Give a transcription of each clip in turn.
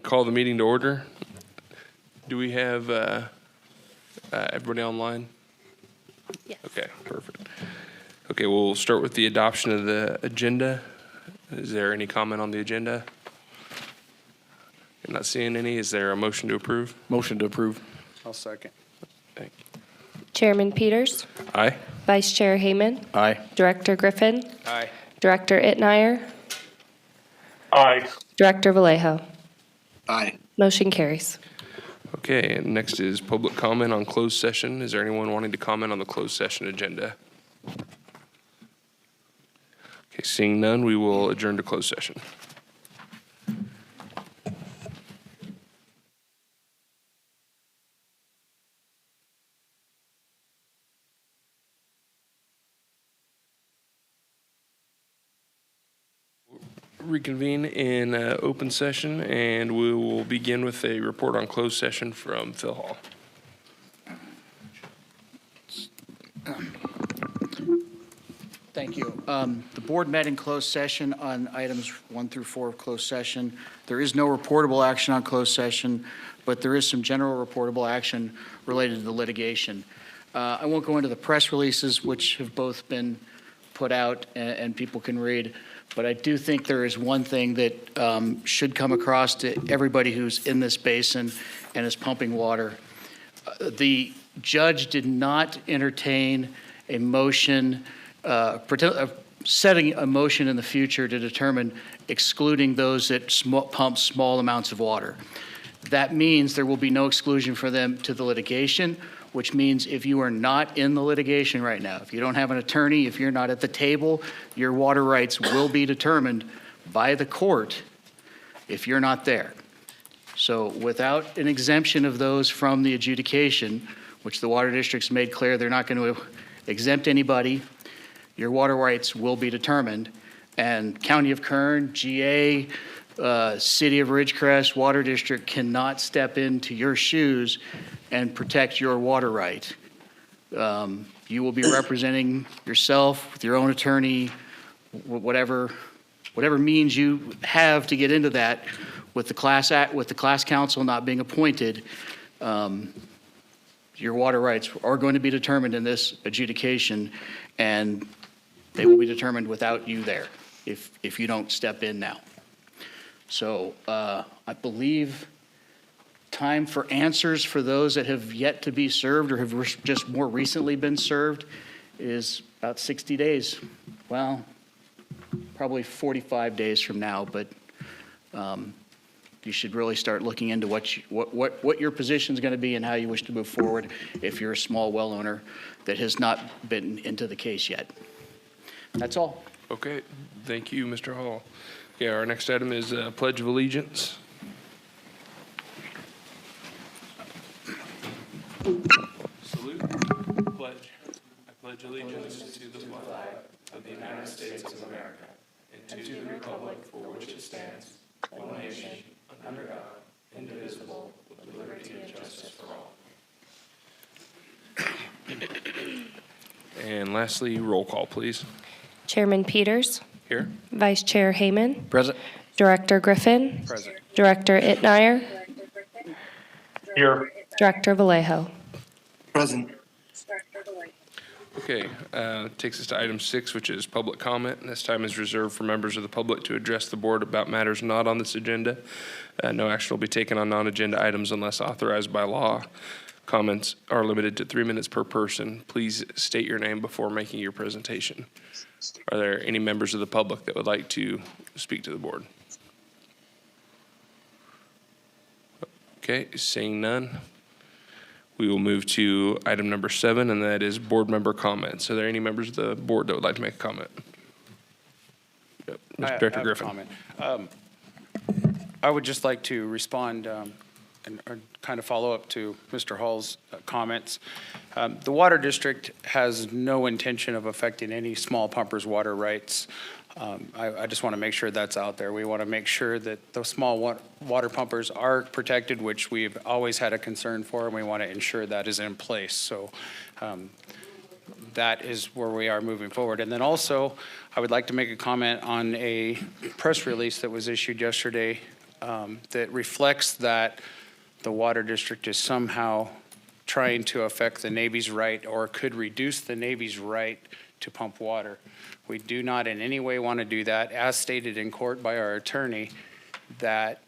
Call the meeting to order. Do we have everybody online? Yes. Okay, perfect. Okay, we'll start with the adoption of the agenda. Is there any comment on the agenda? I'm not seeing any. Is there a motion to approve? Motion to approve. I'll second. Thank you. Chairman Peters, Aye. Vice Chair Hayman, Aye. Director Griffin, Aye. Director Itmeyer, Aye. Director Vallejo. Aye. Motion carries. Okay, and next is public comment on closed session. Is there anyone wanting to comment on the closed session agenda? Okay, seeing none, we will adjourn to closed session. Reconvene in open session, and we will begin with a report on closed session from Phil Hall. Thank you. The board met in closed session on items 1 through 4 of closed session. There is no reportable action on closed session, but there is some general reportable action related to the litigation. I won't go into the press releases, which have both been put out and people can read, but I do think there is one thing that should come across to everybody who's in this basin and is pumping water. The judge did not entertain a motion setting a motion in the future to determine excluding those that pump small amounts of water. That means there will be no exclusion for them to the litigation, which means if you are not in the litigation right now, if you don't have an attorney, if you're not at the table, your water rights will be determined by the court if you're not there. So without an exemption of those from the adjudication, which the water district's made clear they're not going to exempt anybody, your water rights will be determined. And County of Kern, GA, City of Ridgecrest, Water District cannot step into your shoes and protect your water right. You will be representing yourself with your own attorney, whatever means you have to get into that. With the class counsel not being appointed, your water rights are going to be determined in this adjudication, and they will be determined without you there if you don't step in now. So I believe time for answers for those that have yet to be served or have just more recently been served is about 60 days. Well, probably 45 days from now, but you should really start looking into what your position is going to be and how you wish to move forward if you're a small well owner that has not been into the case yet. That's all. Okay, thank you, Mr. Hall. Okay, our next item is Pledge of Allegiance. Salute. Pledge. I pledge allegiance to the flag of the United States of America and to the republic for which it stands, one nation, under God, indivisible, with liberty and justice for all. And lastly, roll call, please. Chairman Peters, Here. Vice Chair Hayman, Present. Director Griffin, Present. Director Itmeyer, Here. Director Vallejo. Present. Okay, takes us to item 6, which is public comment. And this time is reserved for members of the public to address the board about matters not on this agenda. No action will be taken on non-agenda items unless authorized by law. Comments are limited to 3 minutes per person. Please state your name before making your presentation. Are there any members of the public that would like to speak to the board? Okay, seeing none, we will move to item number 7, and that is board member comments. Are there any members of the board that would like to make a comment? Yep. Mr. Director Griffin. Comment. I would just like to respond and kind of follow up to Mr. Hall's comments. The Water District has no intention of affecting any small pumpers' water rights. I just want to make sure that's out there. We want to make sure that the small water pumpers are protected, which we've always had a concern for, and we want to ensure that is in place. So that is where we are moving forward. And then also, I would like to make a comment on a press release that was issued yesterday that reflects that the water district is somehow trying to affect the Navy's right or could reduce the Navy's right to pump water. We do not in any way want to do that, as stated in court by our attorney, that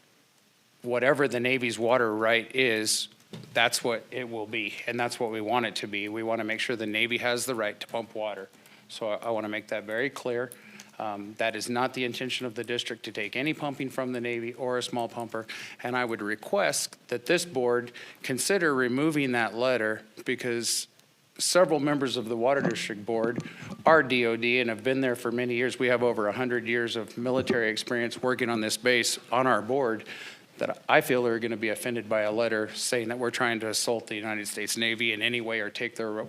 whatever the Navy's water right is, that's what it will be, and that's what we want it to be. We want to make sure the Navy has the right to pump water. So I want to make that very clear. That is not the intention of the district to take any pumping from the Navy or a small pumper. And I would request that this board consider removing that letter, because several members of the Water District Board are DOD and have been there for many years. We have over 100 years of military experience working on this base on our board, that I feel are going to be offended by a letter saying that we're trying to assault the United States Navy in any way or take their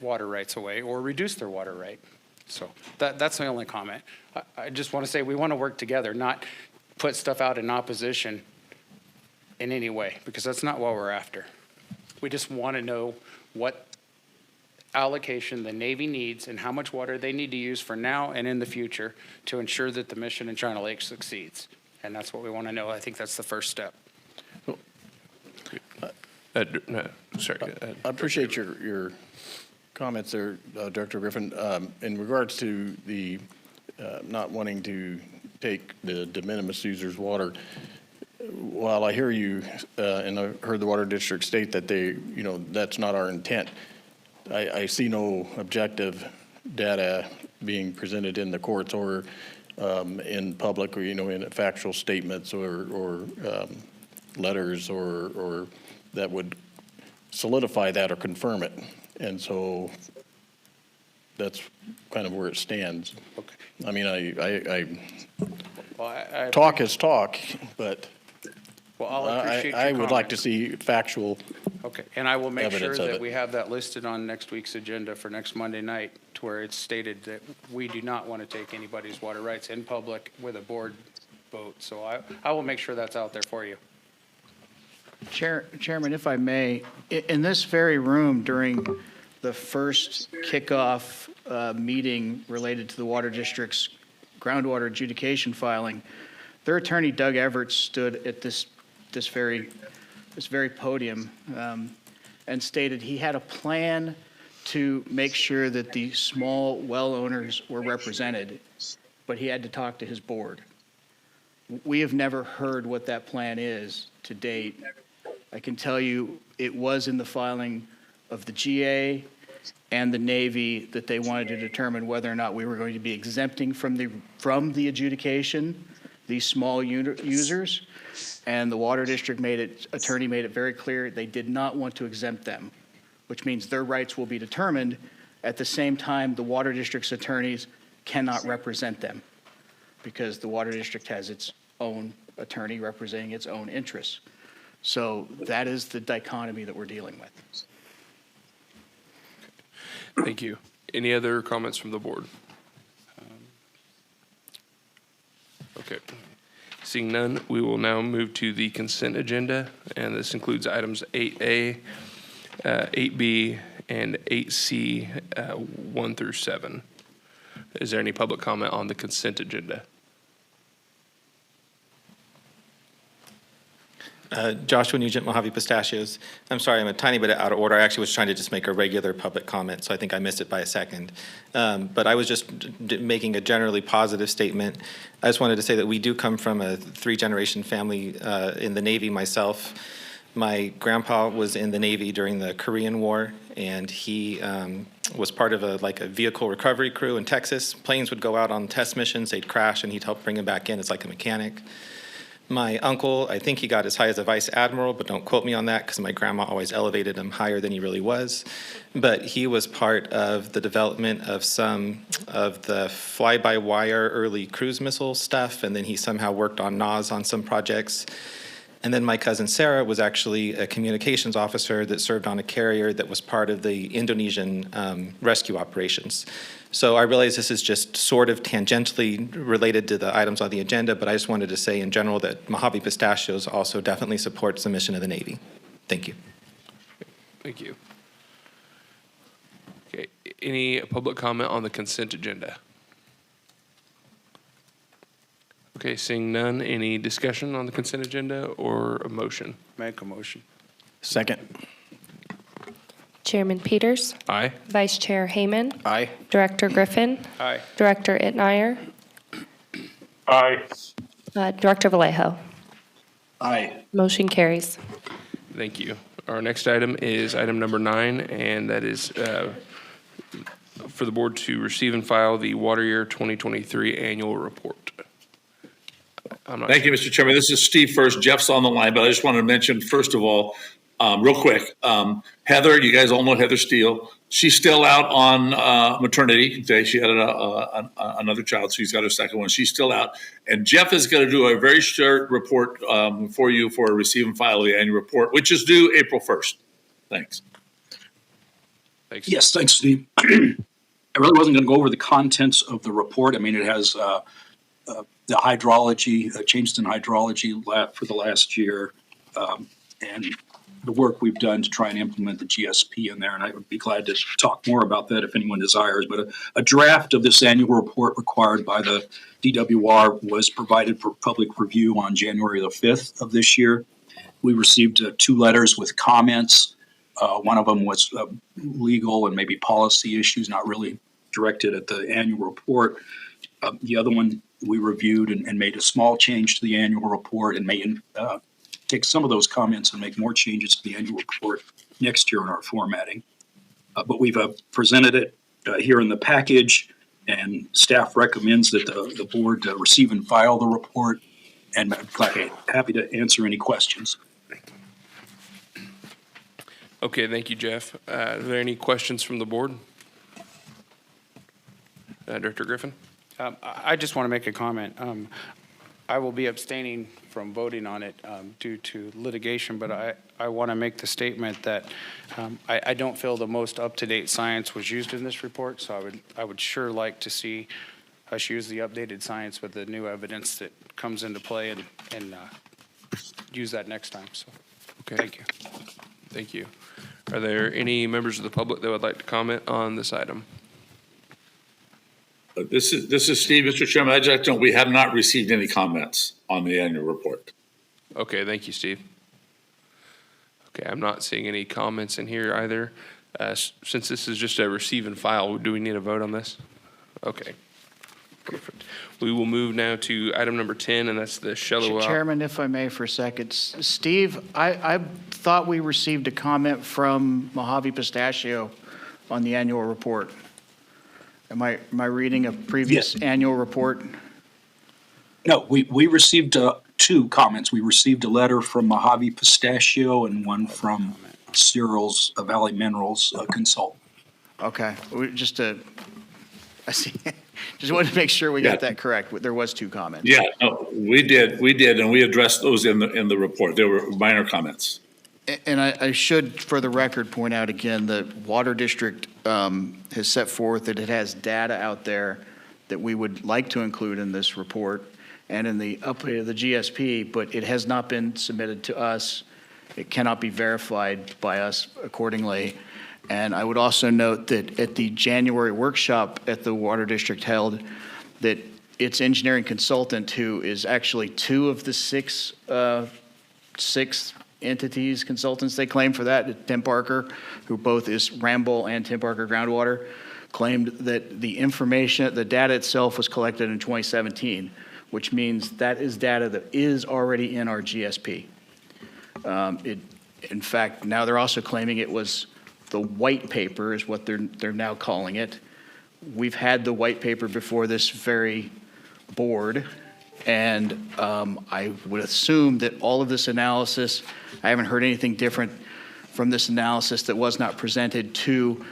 water rights away or reduce their water right. So that's my only comment. I just want to say we want to work together, not put stuff out in opposition in any way, because that's not what we're after. We just want to know what allocation the Navy needs and how much water they need to use for now and in the future to ensure that the mission in China Lake succeeds. And that's what we want to know. I think that's the first step. No, sorry. I appreciate your comments there, Director Griffin. In regards to the not wanting to take the de minimis users' water, while I hear you, and I heard the Water District state that that's not our intent, I see no objective data being presented in the courts or in public, or in factual statements or letters or that would solidify that or confirm it. And so that's kind of where it stands. Okay. I mean, Well, talk is talk, but well, I'll appreciate your I would like to comments. see factual. Okay, and I will make sure Evidence of that it. we have that listed on next week's agenda for next Monday night, to where it's stated that we do not want to take anybody's water rights in public with a board vote. So I will make sure that's out there for you. Chairman, if I may, in this very room during the first kickoff meeting related to the Water District's groundwater adjudication filing, their attorney, Doug Everett, stood at this very podium and stated he had a plan to make sure that the small well owners were represented, but he had to talk to his board. We have never heard what that plan is to date. I can tell you it was in the filing of the GA and the Navy that they wanted to determine whether or not we were going to be exempting from the adjudication these small users. And the Water District attorney made it very clear they did not want to exempt them, which means their rights will be determined. At the same time, the Water District's attorneys cannot represent them, because the Water District has its own attorney representing its own interests. So that is the dichotomy that we're dealing with. Thank you. Any other comments from the board? Okay. Seeing none, we will now move to the consent agenda, and this includes items 8A, 8B, and 8C, 1 through 7. Is there any public comment on the consent agenda? Joshua Nugent, Mojave Pistachios. I'm sorry, I'm a tiny bit out of order. I actually was trying to just make a regular public comment, so I think I missed it by a second. But I was just making a generally positive statement. I just wanted to say that we do come from a 3-generation family in the Navy. Myself, my grandpa was in the Navy during the Korean War, and he was part of a vehicle recovery crew in Texas. Planes would go out on test missions, they'd crash, and he'd help bring them back in. It's like a mechanic. My uncle, I think he got as high as a vice admiral, but don't quote me on that because my grandma always elevated him higher than he really was. But he was part of the development of some of the fly-by-wire early cruise missile stuff, and then he somehow worked on NAS on some projects. And then my cousin Sarah was actually a communications officer that served on a carrier that was part of the Indonesian rescue operations. So I realize this is just sort of tangentially related to the items on the agenda, but I just wanted to say in general that Mojave Pistachios also definitely supports the mission of the Navy. Thank you. Thank you. Okay, any public comment on the consent agenda? Okay, seeing none, any discussion on the consent agenda or a motion? Make a motion. Second. Chairman Peters, Aye. Vice Chair Hayman, Aye. Director Griffin, Aye. Director Itnire, Aye. Director Vallejo. Aye. Motion carries. Thank you. Our next item is item number 9, and that is for the board to receive and file the water year 2023 annual report. Thank you, Mr. Chairman. This is Steve first. Jeff's on the line, but I just wanted to mention, first of all, real quick, Heather, you guys all know Heather Steele. She's still out on maternity day. She had another child, so she's got her second one. She's still out. And Jeff is going to do a very short report for you for a receive and file of the annual report, which is due April 1st. Thanks. Thanks. Yes, thanks, Steve. I really wasn't going to go over the contents of the report. I mean, it has the hydrology, changes in hydrology for the last year, and the work we've done to try and implement the GSP in there. And I would be glad to talk more about that if anyone desires. But a draft of this annual report required by the DWR was provided for public review on January the 5th of this year. We received 2 letters with comments. One of them was legal and maybe policy issues, not really directed at the annual report. The other one we reviewed and made a small change to the annual report and may take some of those comments and make more changes to the annual report next year in our formatting. But we've presented it here in the package, and staff recommends that the board receive and file the report, and I'm happy to answer any questions. Okay, thank you, Jeff. Are there any questions from the board? Director Griffin? I just want to make a comment. I will be abstaining from voting on it due to litigation, but I want to make the statement that I don't feel the most up-to-date science was used in this report, so I would sure like to see us use the updated science with the new evidence that comes into play and use that next time. So, Okay. thank you. Thank you. Are there any members of the public that would like to comment on this item? This is Steve, Mr. Chairman. I just don't, we have not received any comments on the annual report. Okay, thank you, Steve. Okay, I'm not seeing any comments in here either. Since this is just a receive and file, do we need a vote on this? Okay. Perfect. We will move now to item number 10, and that's the Shallow. Chairman, if I may for a second. Steve, I thought we received a comment from Mojave Pistachio on the annual report. Am I reading a previous annual report? No, we received 2 comments. We received a letter from Mojave Pistachio and one from Cyril's Valley Minerals consultant. Okay, I see. Just wanted to make sure we got that correct. There was 2 comments. Yeah, no, we did, and we addressed those in the report. There were minor comments. And I should, for the record, point out again, the Water District has set forth that it has data out there that we would like to include in this report and in the update of the GSP, but it has not been submitted to us. It cannot be verified by us accordingly. And I would also note that at the January workshop at the Water District held, that its engineering consultant, who is actually 2 of the 6 entities, consultants they claim for that, Tim Parker, who both is Ramble and Tim Parker Groundwater, claimed that the information, the data itself was collected in 2017, which means that is data that is already in our GSP. In fact, now they're also claiming it was the white paper is what they're now calling it. We've had the white paper before this very board, and I would assume that all of this analysis, I haven't heard anything different from this analysis that was not presented to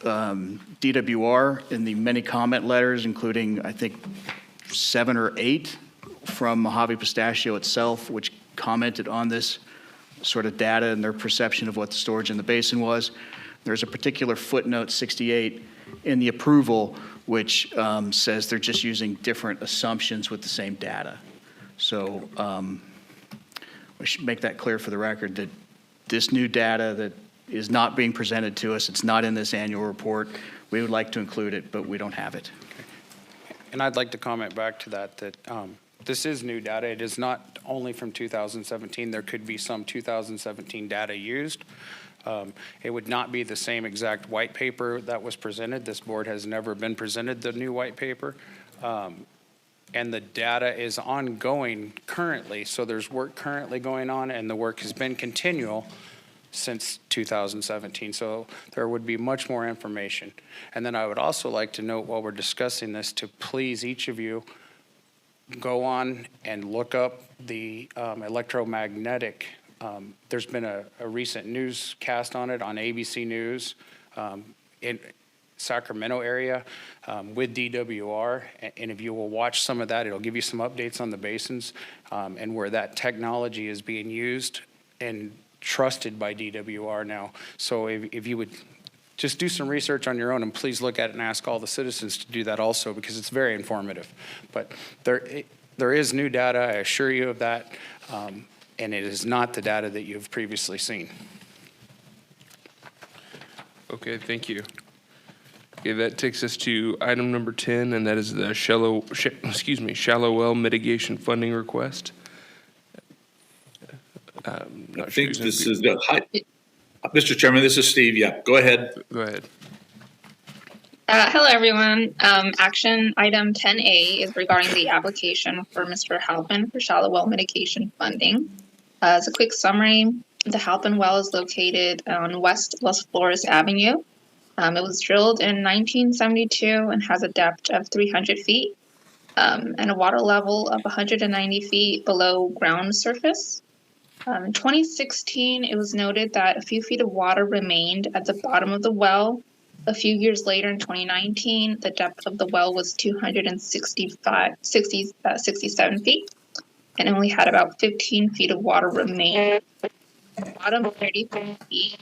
DWR in the many comment letters, including, I think, 7 or 8 from Mojave Pistachio itself, which commented on this sort of data and their perception of what the storage in the basin was. There's a particular footnote 68 in the approval which says they're just using different assumptions with the same data. So we should make that clear for the record that this new data that is not being presented to us, it's not in this annual report. We would like to include it, but we don't have it. And I'd like to comment back to that This is new data. It is not only from 2017. There could be some 2017 data used. It would not be the same exact white paper that was presented. This board has never been presented the new white paper. And the data is ongoing currently. So there's work currently going on, and the work has been continual since 2017. So there would be much more information. And then I would also like to note while we're discussing this to please each of you go on and look up the electromagnetic. There's been a recent newscast on it on ABC News in Sacramento area with DWR. And if you will watch some of that, it'll give you some updates on the basins and where that technology is being used and trusted by DWR now. So if you would just do some research on your own, and please look at it and ask all the citizens to do that also, because it's very informative. But there is new data, I assure you of that, and it is not the data that you've previously seen. Okay, thank you. Okay, that takes us to item number 10, and that is the shallow well mitigation funding request. I think this is Mr. Chairman, this is Steve. Yeah, go ahead. Go ahead. Hello, everyone. Action item 10A is regarding the application for Mr. Halpin for shallow well mitigation funding. As a quick summary, the Halpin well is located on West Los Flores Avenue. It was drilled in 1972 and has a depth of 300 feet and a water level of 190 feet below ground surface. In 2016, it was noted that a few feet of water remained at the bottom of the well. A few years later, in 2019, the depth of the well was 267 feet and only had about 15 feet of water remaining. Bottom 35 feet.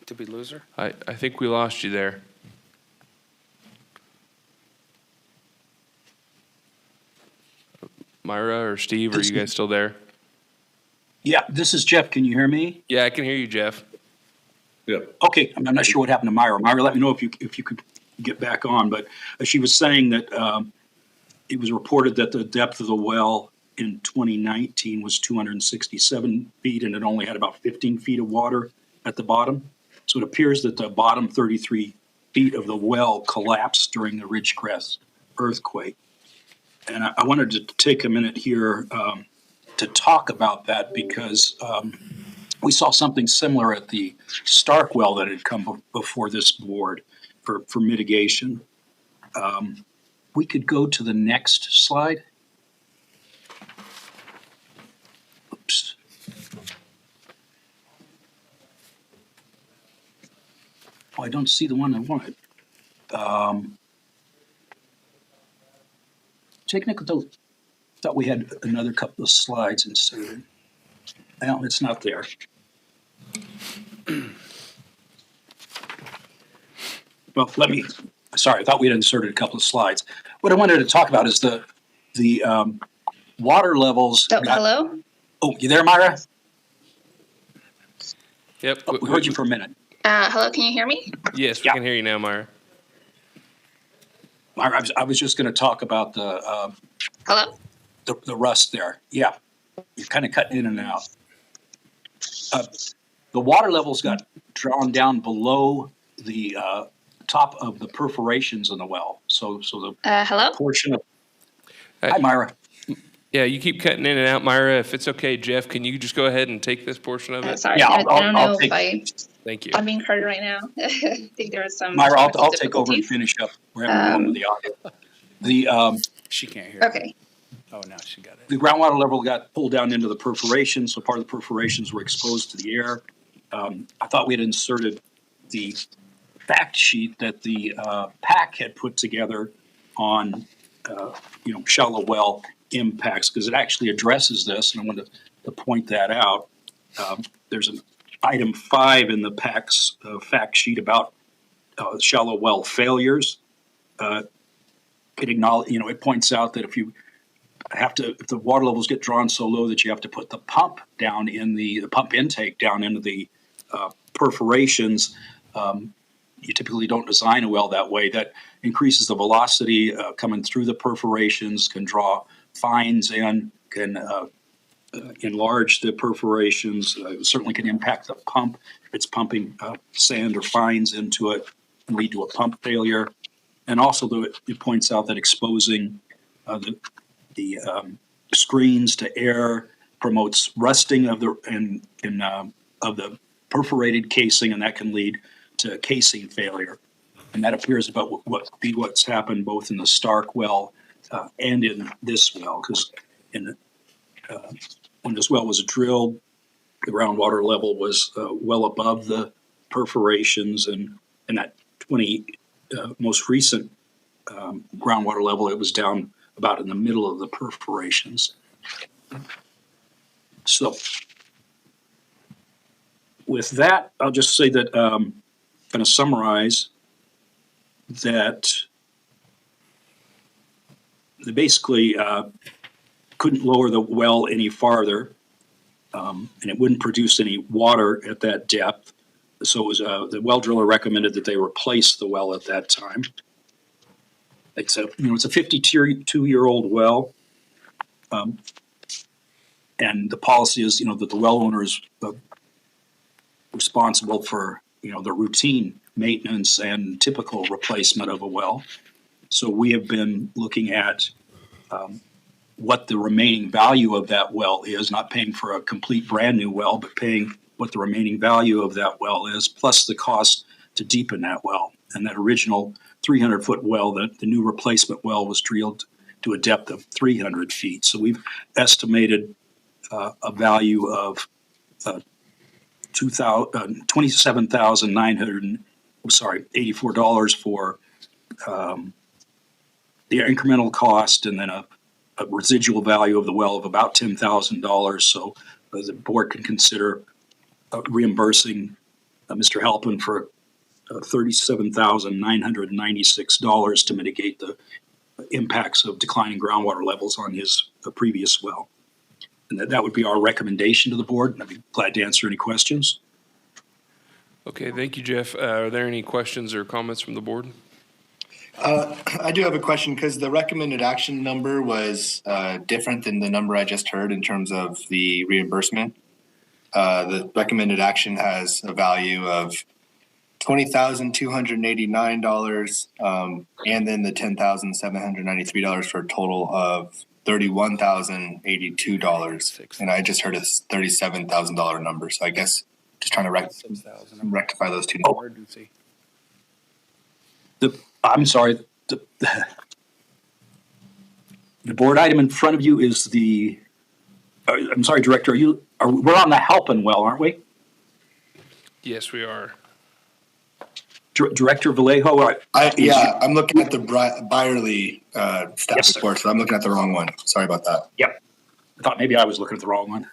Did we lose her? I think we lost you there. Myra or Steve, are you guys still there? Yeah, this is Jeff. Can you hear me? Yeah, I can hear you, Jeff. Yeah. Okay, I'm not sure what happened to Myra. Myra, let me know if you could get back on. But she was saying that it was reported that the depth of the well in 2019 was 267 feet, and it only had about 15 feet of water at the bottom. So it appears that the bottom 33 feet of the well collapsed during the Ridgecrest earthquake. And I wanted to take a minute here to talk about that because we saw something similar at the Stark well that had come before this board for mitigation. We could go to the next slide. Oops. Oh, I don't see the one I wanted. Technically, thought we had another couple of slides inserted. Well, it's not there. Well, sorry, I thought we had inserted a couple of slides. What I wanted to talk about is the water levels. Hello? Oh, you there, Myra? Yep. Oh, we heard you for a minute. Hello, can you hear me? Yes, we can hear you now, Myra. Myra, I was just going to talk about the Hello? the rust there. Yeah, you're kind of cutting in and out. The water levels got drawn down below the top of the perforations in the well. So the Hello? portion of Hi, Myra. Yeah, you keep cutting in and out, Myra. If it's okay, Jeff, can you just go ahead and take this portion of it? Sorry, Yeah, I don't know I'll if Thank you. I'm being heard right now. I think there was some. Myra, I'll technical take over and difficulties. finish up wherever we're going with the audio. She can't hear. Okay. Oh, now she got it. The groundwater level got pulled down into the perforations, so part of the perforations were exposed to the air. I thought we had inserted the fact sheet that the PAC had put together on, shallow well impacts, because it actually addresses this, and I wanted to point that out. There's an item 5 in the PAC's fact sheet about shallow well failures. It points out that if the water levels get drawn so low that you have to put the pump down in the pump intake down into the perforations, you typically don't design a well that way. That increases the velocity coming through the perforations, can draw fines in, can enlarge the perforations, certainly can impact the pump. If it's pumping sand or fines into it, can lead to a pump failure. And also, it points out that exposing the screens to air promotes rusting of the perforated casing, and that can lead to casing failure. And that appears about what's happened both in the Stark well and in this well, because when this well was drilled, the groundwater level was well above the perforations, and that most recent groundwater level, it was down about in the middle of the perforations. So with that, I'll just say that I'm going to summarize that they basically couldn't lower the well any farther, and it wouldn't produce any water at that depth. So it was, the well driller recommended that they replace the well at that time. It's a 52-year-old well, and the policy is that the well owner is responsible for the routine maintenance and typical replacement of a well. So we have been looking at what the remaining value of that well is, not paying for a complete brand new well, but paying what the remaining value of that well is, plus the cost to deepen that well. And that original 300-foot well, the new replacement well, was drilled to a depth of 300 feet. So we've estimated a value of $84 for the incremental cost, and then a residual value of the well of about $10,000. So the board can consider reimbursing Mr. Halpin for $37,996 to mitigate the impacts of declining groundwater levels on his previous well. And that would be our recommendation to the board, and I'd be glad to answer any questions. Okay, thank you, Jeff. Are there any questions or comments from the board? I do have a question because the recommended action number was different than the number I just heard in terms of the reimbursement. The recommended action has a value of $20,289, and then the $10,793 for a total of $31,082. And I just heard a $37,000 number. So I guess just trying to rectify those two numbers. Emergency. I'm sorry. The board item in front of you is the. I'm sorry, Director. We're on the Halpin well, aren't we? Yes, we are. Director Vallejo. I'm looking at the Byerly staff Yes, sir. report, so I'm looking at the wrong one. Sorry about that. Yep. I thought maybe I was looking at the wrong one.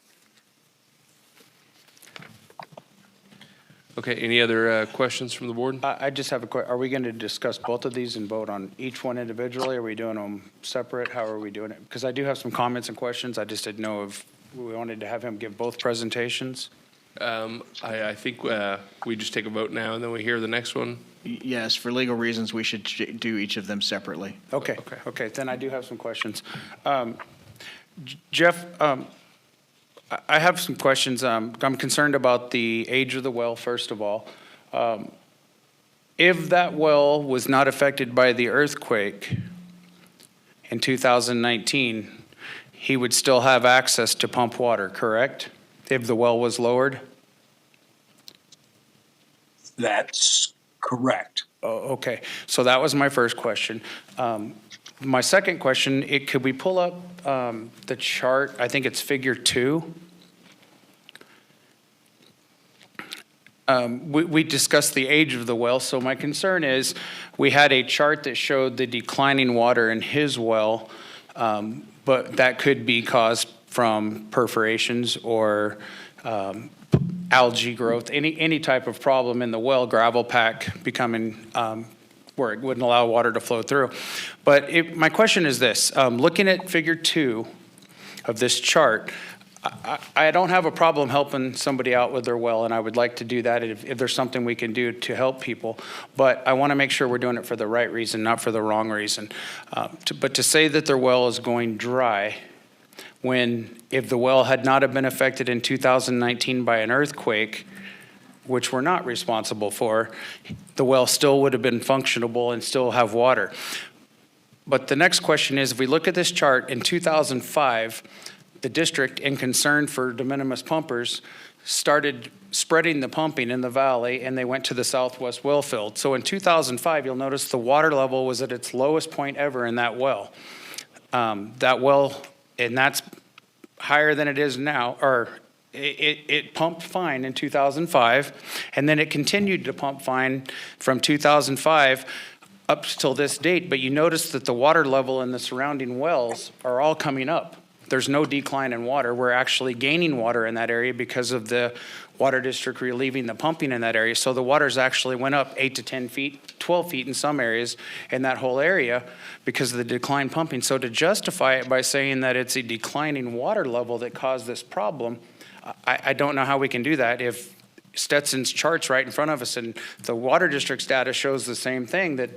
Okay, any other questions from the board? I just have a question. Are we going to discuss both of these and vote on each one individually? Are we doing them separate? How are we doing it? Because I do have some comments and questions. I just didn't know if we wanted to have him give both presentations. I think we just take a vote now and then we hear the next one. Yes, for legal reasons, we should do each of them separately. Okay. Then I do have some questions. Jeff, I have some questions. I'm concerned about the age of the well, first of all. If that well was not affected by the earthquake in 2019, he would still have access to pump water, correct? If the well was lowered? That's correct. Oh, okay. So that was my first question. My second question, could we pull up the chart? I think it's figure 2. We discussed the age of the well, so my concern is we had a chart that showed the declining water in his well, but that could be caused from perforations or algae growth, any type of problem in the well, gravel pack becoming where it wouldn't allow water to flow through. But my question is this, looking at figure 2 of this chart, I don't have a problem helping somebody out with their well, and I would like to do that if there's something we can do to help people. But I want to make sure we're doing it for the right reason, not for the wrong reason. But to say that their well is going dry, when if the well had not have been affected in 2019 by an earthquake, which we're not responsible for, the well still would have been functionable and still have water. But the next question is, if we look at this chart, in 2005, the district, in concern for de minimis pumpers, started spreading the pumping in the valley, and they went to the southwest well field. So in 2005, you'll notice the water level was at its lowest point ever in that well. That well, and that's higher than it is now, or it pumped fine in 2005, and then it continued to pump fine from 2005 up till this date. But you notice that the water level in the surrounding wells are all coming up. There's no decline in water. We're actually gaining water in that area because of the water district relieving the pumping in that area. So the waters actually went up 8 to 10 feet, 12 feet in some areas in that whole area because of the decline pumping. So to justify it by saying that it's a declining water level that caused this problem, I don't know how we can do that if Stetson's chart's right in front of us and the water district's data shows the same thing, that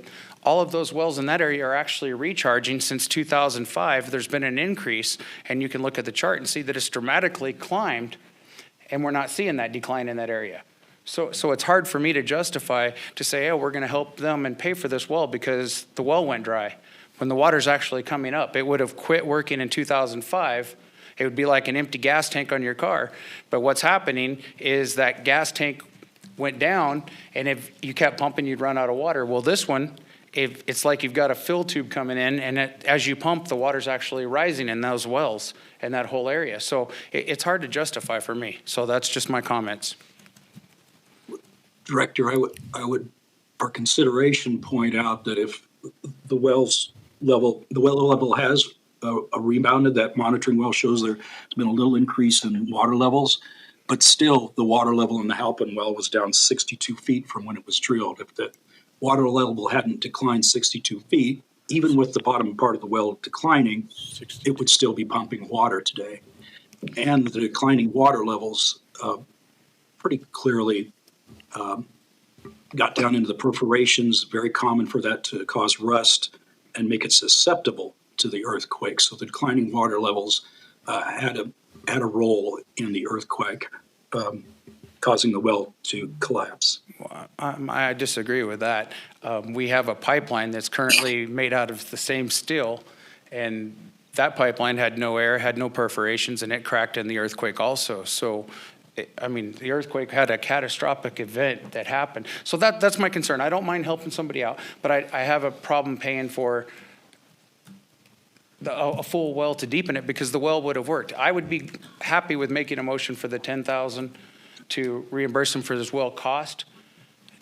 all of those wells in that area are actually recharging since 2005. There's been an increase, and you can look at the chart and see that it's dramatically climbed, and we're not seeing that decline in that area. So it's hard for me to justify to say, oh, we're going to help them and pay for this well because the well went dry. When the water's actually coming up, it would have quit working in 2005. It would be like an empty gas tank on your car. But what's happening is that gas tank went down, and if you kept pumping, you'd run out of water. Well, this one, it's like you've got a fill tube coming in, and as you pump, the water's actually rising in those wells in that whole area. So it's hard to justify for me. So that's just my comments. Director, I would, for consideration, point out that if the well level has rebounded, that monitoring well shows there's been a little increase in water levels, but still the water level in the Halpin well was down 62 feet from when it was drilled. If the water level hadn't declined 62 feet, even with the bottom part of the well declining, it would still be pumping water today. And the declining water levels pretty clearly got down into the perforations, very common for that to cause rust and make it susceptible to the earthquake. So the declining water levels had a role in the earthquake, causing the well to collapse. Well, I disagree with that. We have a pipeline that's currently made out of the same steel, and that pipeline had no air, had no perforations, and it cracked in the earthquake also. So, the earthquake had a catastrophic event that happened. So that's my concern. I don't mind helping somebody out, but I have a problem paying for a full well to deepen it because the well would have worked. I would be happy with making a motion for the $10,000 to reimburse them for this well cost,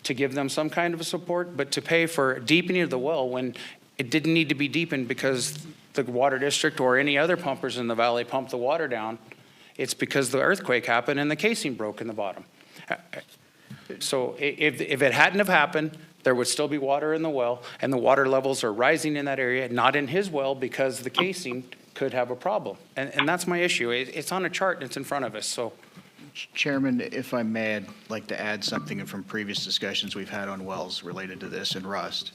to give them some kind of a support, but to pay for deepening of the well when it didn't need to be deepened because the water district or any other pumpers in the valley pumped the water down. It's because the earthquake happened and the casing broke in the bottom. So if it hadn't have happened, there would still be water in the well, and the water levels are rising in that area, not in his well because the casing could have a problem. And that's my issue. It's on a chart and it's in front of us, so. Chairman, if I may, I'd like to add something from previous discussions we've had on wells related to this and rust.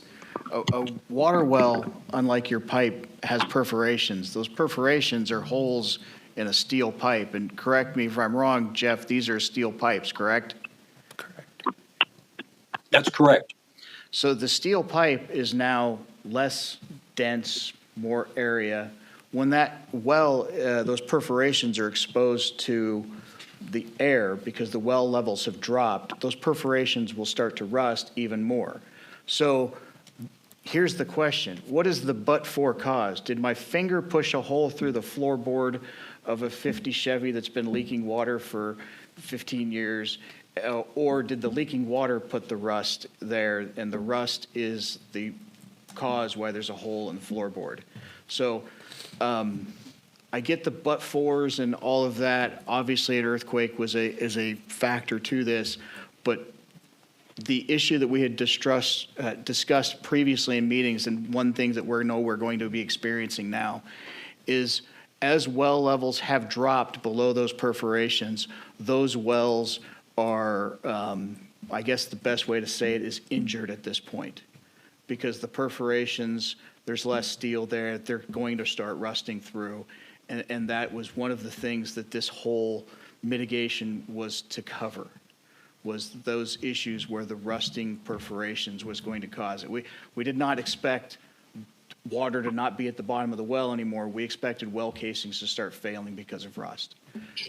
A water well, unlike your pipe, has perforations. Those perforations are holes in a steel pipe. And correct me if I'm wrong, Jeff, these are steel pipes, correct? Correct. That's correct. So the steel pipe is now less dense, more area. When that well, those perforations are exposed to the air because the well levels have dropped, those perforations will start to rust even more. So here's the question. What is the but-for cause? Did my finger push a hole through the floorboard of a 50 Chevy that's been leaking water for 15 years? Or did the leaking water put the rust there, and the rust is the cause why there's a hole in the floorboard? So I get the but-fors and all of that. Obviously, an earthquake is a factor to this, but the issue that we had discussed previously in meetings, and one thing that we're going to be experiencing now, is as well levels have dropped below those perforations, those wells are, I guess the best way to say it is injured at this point. Because the perforations, there's less steel there, they're going to start rusting through. And that was one of the things that this whole mitigation was to cover, was those issues where the rusting perforations was going to cause it. We did not expect water to not be at the bottom of the well anymore. We expected well casings to start failing because of rust.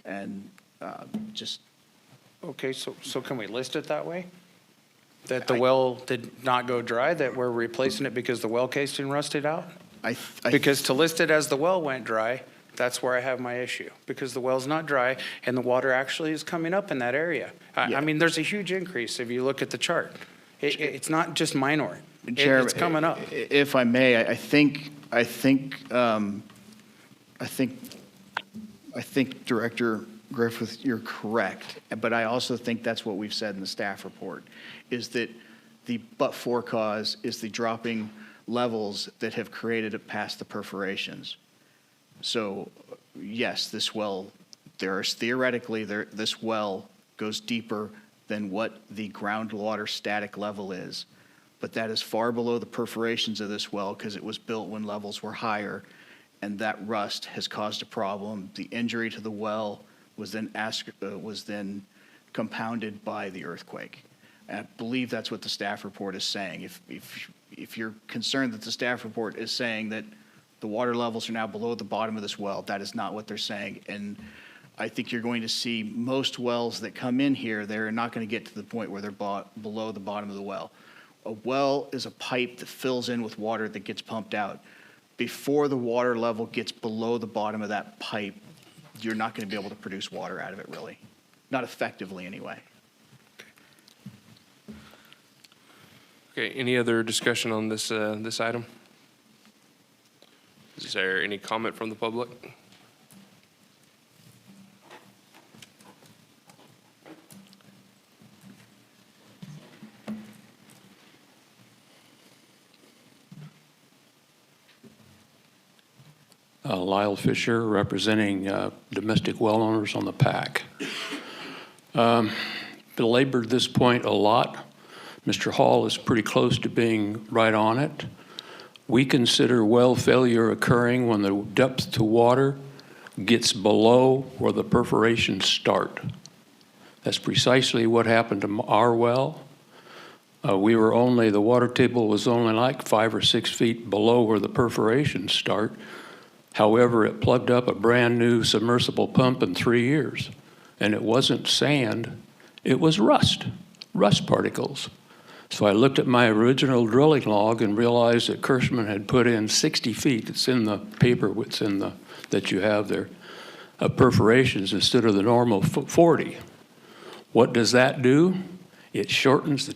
And just, Okay, so can we list it that way? That the well did not go dry, that we're replacing it because the well casing rusted out? Because to list it as the well went dry, that's where I have my issue, because the well's not dry and the water actually is coming up in that area. I mean, there's a huge increase if you look at the chart. It's not just minor. Chair, It's coming up. If I may, I think Director Griffith, you're correct, but I also think that's what we've said in the staff report, is that the but-for cause is the dropping levels that have created it past the perforations. So, yes, this well, theoretically, this well goes deeper than what the groundwater static level is, but that is far below the perforations of this well because it was built when levels were higher, and that rust has caused a problem. The injury to the well was then compounded by the earthquake. And I believe that's what the staff report is saying. If you're concerned that the staff report is saying that the water levels are now below the bottom of this well, that is not what they're saying. And I think you're going to see most wells that come in here, they're not going to get to the point where they're below the bottom of the well. A well is a pipe that fills in with water that gets pumped out. Before the water level gets below the bottom of that pipe, you're not going to be able to produce water out of it, really. Not effectively, anyway. Okay, any other discussion on this, this item? Is there any comment from the public? Lyle Fisher, representing domestic well owners on the PAC. Belabored this point a lot. Mr. Hall is pretty close to being right on it. We consider well failure occurring when the depth to water gets below where the perforations start. That's precisely what happened to our well. The water table was only like 5 or 6 feet below where the perforations start. However, it plugged up a brand new submersible pump in 3 years. And it wasn't sand, it was rust particles. So I looked at my original drilling log and realized that Kirschman had put in 60 feet, it's in the paper, that you have there, of perforations instead of the normal 40. What does that do? It shortens the,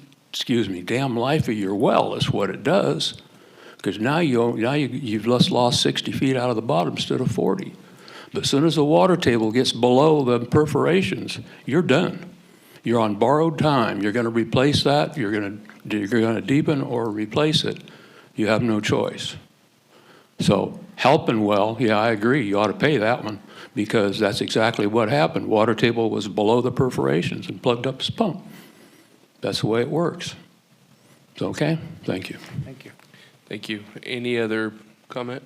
damn life of your well is what it does. Because now you've just lost 60 feet out of the bottom instead of 40. But as soon as the water table gets below the perforations, you're done. You're on borrowed time. You're going to replace that. You're going to deepen or replace it. You have no choice. So helping well, yeah, I agree. You ought to pay that one because that's exactly what happened. Water table was below the perforations and plugged up his pump. That's the way it works. It's okay. Thank you. Thank you. Thank you. Any other comment?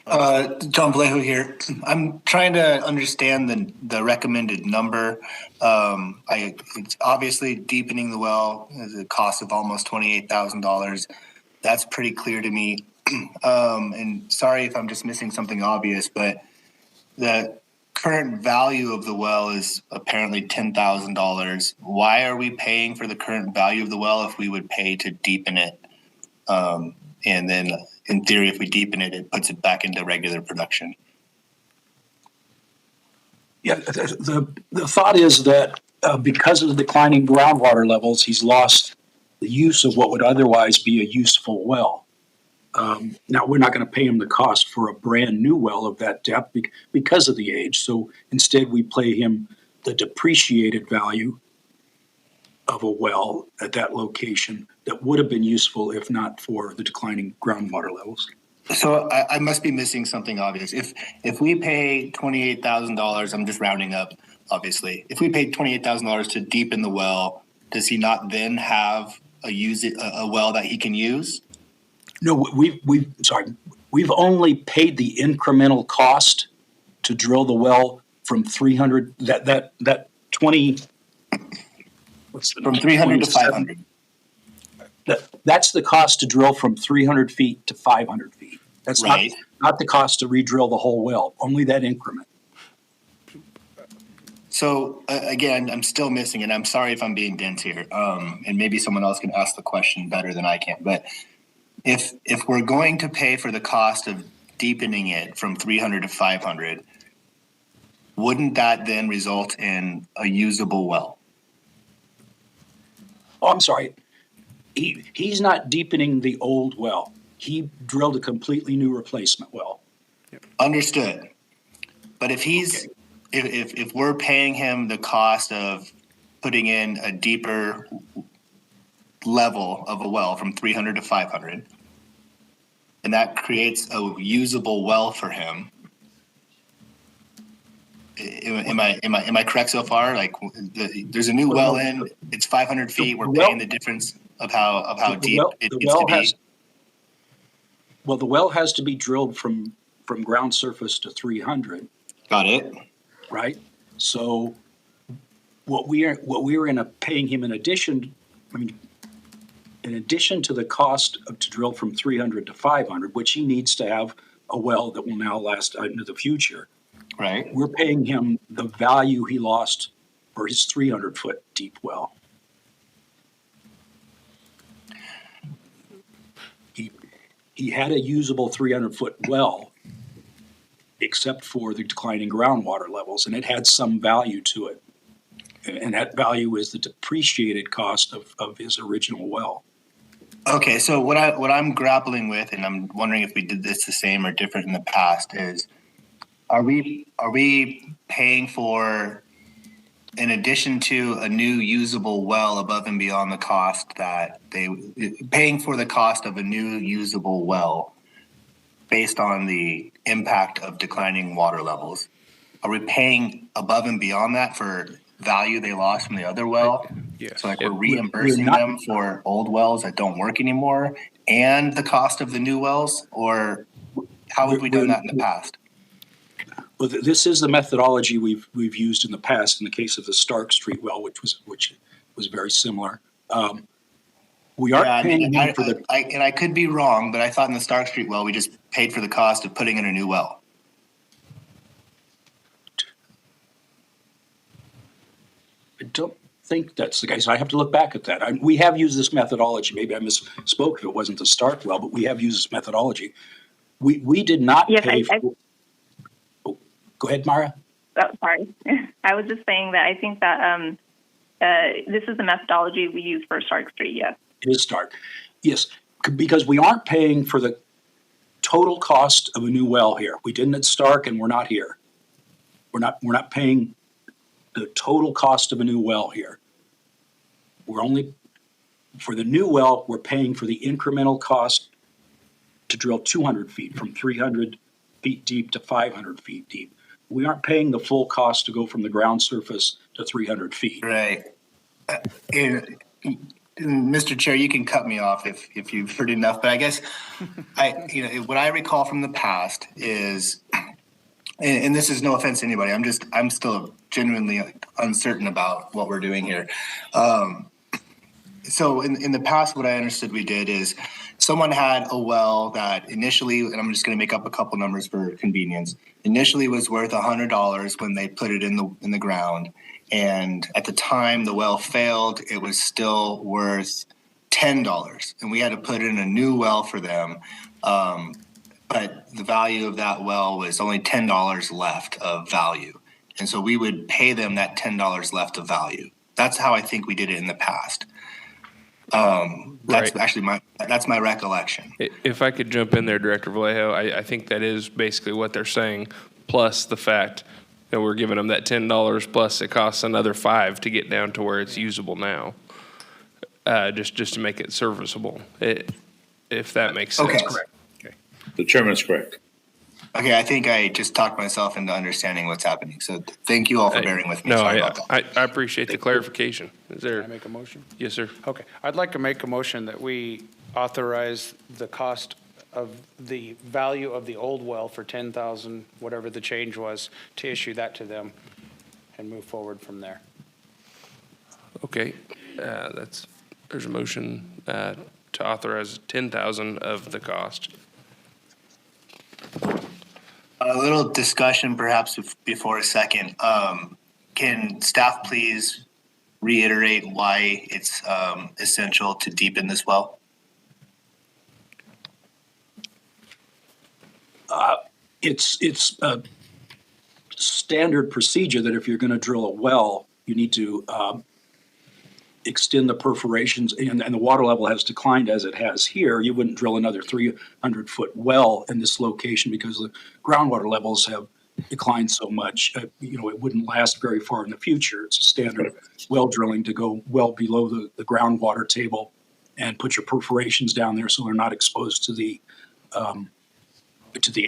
John Vallejo here. I'm trying to understand the recommended number. It's obviously deepening the well is a cost of almost $28,000. That's pretty clear to me. And sorry if I'm just missing something obvious, but the current value of the well is apparently $10,000. Why are we paying for the current value of the well if we would pay to deepen it? And then in theory, if we deepen it, it puts it back into regular production. Yeah, the thought is that because of the declining groundwater levels, he's lost the use of what would otherwise be a useful well. Now, we're not going to pay him the cost for a brand new well of that depth because of the age. So instead, we pay him the depreciated value of a well at that location that would have been useful if not for the declining groundwater levels. So I must be missing something obvious. If we pay $28,000, I'm just rounding up, obviously. If we paid $28,000 to deepen the well, does he not then have a well that he can use? No, we've only paid the incremental cost to drill the well from 300, that 20, what's the? From 300 to 27? 500. That's the cost to drill from 300 feet to 500 feet. That's Right. not the cost to re-drill the whole well, only that increment. So again, I'm still missing, and I'm sorry if I'm being dense here. And maybe someone else can ask the question better than I can. But if we're going to pay for the cost of deepening it from 300 to 500, wouldn't that then result in a usable well? Oh, I'm sorry. He's not deepening the old well. He drilled a completely new replacement well. Understood. But if he's if we're paying him the cost of putting in a deeper level of a well from 300 to 500, and that creates a usable well for him, am I correct so far? Like, there's a new well in, it's 500 feet. We're paying the difference of how deep it gets to be. Well, the well has to be drilled from ground surface to 300. Got it. Right? So what we are paying him in addition to the cost to drill from 300 to 500, which he needs to have a well that will now last into the future. Right. We're paying him the value he lost for his 300-foot deep well. He had a usable 300-foot well, except for the declining groundwater levels, and it had some value to it. And that value is the depreciated cost of his original well. Okay, so what I'm grappling with, and I'm wondering if we did this the same or different in the past, is are we paying for, in addition to a new usable well above and beyond the cost that paying for the cost of a new usable well based on the impact of declining water levels? Are we paying above and beyond that for value they lost from the other well? Yes. So like we're reimbursing them for old wells that don't work anymore and the cost of the new wells? Or how have we done that in the past? Well, this is the methodology we've used in the past in the case of the Stark Street well, which was very similar. We aren't paying him for the. And I could be wrong, but I thought in the Stark Street well we just paid for the cost of putting in a new well. I don't think that's the case. I have to look back at that. We have used this methodology. Maybe I misspoke if it wasn't the Stark well, but we have used this methodology. We did not pay for. Oh, go ahead, Mara. Oh, sorry. I was just saying that I think that this is the methodology we use for Stark Street, yes. It is Stark. Yes, because we aren't paying for the total cost of a new well here. We didn't at Stark, and we're not here. We're not paying the total cost of a new well here. We're only, for the new well, we're paying for the incremental cost to drill 200 feet from 300 feet deep to 500 feet deep. We aren't paying the full cost to go from the ground surface to 300 feet. Right. Mr. Chair, you can cut me off if you've heard enough, but I guess what I recall from the past is, and this is no offense to anybody, I'm still genuinely uncertain about what we're doing here. So in the past, what I understood we did is someone had a well that initially, and I'm just going to make up a couple numbers for convenience, initially was worth $100 when they put it in the ground. And at the time the well failed, it was still worth $10. And we had to put in a new well for them. But the value of that well was only $10 left of value. And so we would pay them that $10 left of value. That's how I think we did it in the past. That's Right. actually that's my recollection. If I could jump in there, Director Vallejo, I think that is basically what they're saying, plus the fact that we're giving them that $10 plus it costs another $5 to get down to where it's usable now, just to make it serviceable, if that makes sense. Okay. Correct. The chairman is correct. Okay, I think I just talked myself into understanding what's happening. So thank you all for bearing with me. No, Sorry about that. I appreciate the clarification. Is Can I there, make a motion? yes, sir. Okay, I'd like to make a motion that we authorize the cost of the value of the old well for 10,000, whatever the change was, to issue that to them and move forward from there. Okay, there's a motion to authorize 10,000 of the cost. A little discussion perhaps before a second. Can staff please reiterate why it's essential to deepen this well? It's a standard procedure that if you're going to drill a well, you need to extend the perforations, and the water level has declined as it has here. You wouldn't drill another 300-foot well in this location because the groundwater levels have declined so much. It wouldn't last very far in the future. It's a standard well drilling to go well below the groundwater table and put your perforations down there so they're not exposed to the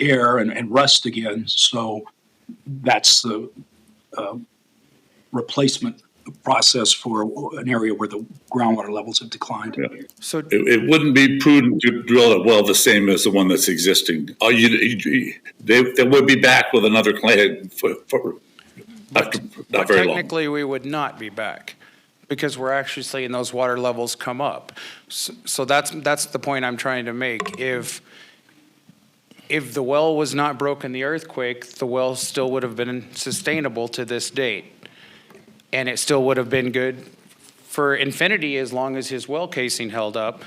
air and rust again. So that's the replacement process for an area where the groundwater levels have declined. Yeah. So It wouldn't be prudent to drill a well the same as the one that's existing. They would be back with another claim for not very long. technically, we would not be back because we're actually seeing those water levels come up. So that's the point I'm trying to make. If the well was not broken the earthquake, the well still would have been sustainable to this date. And it still would have been good for infinity as long as his well casing held up.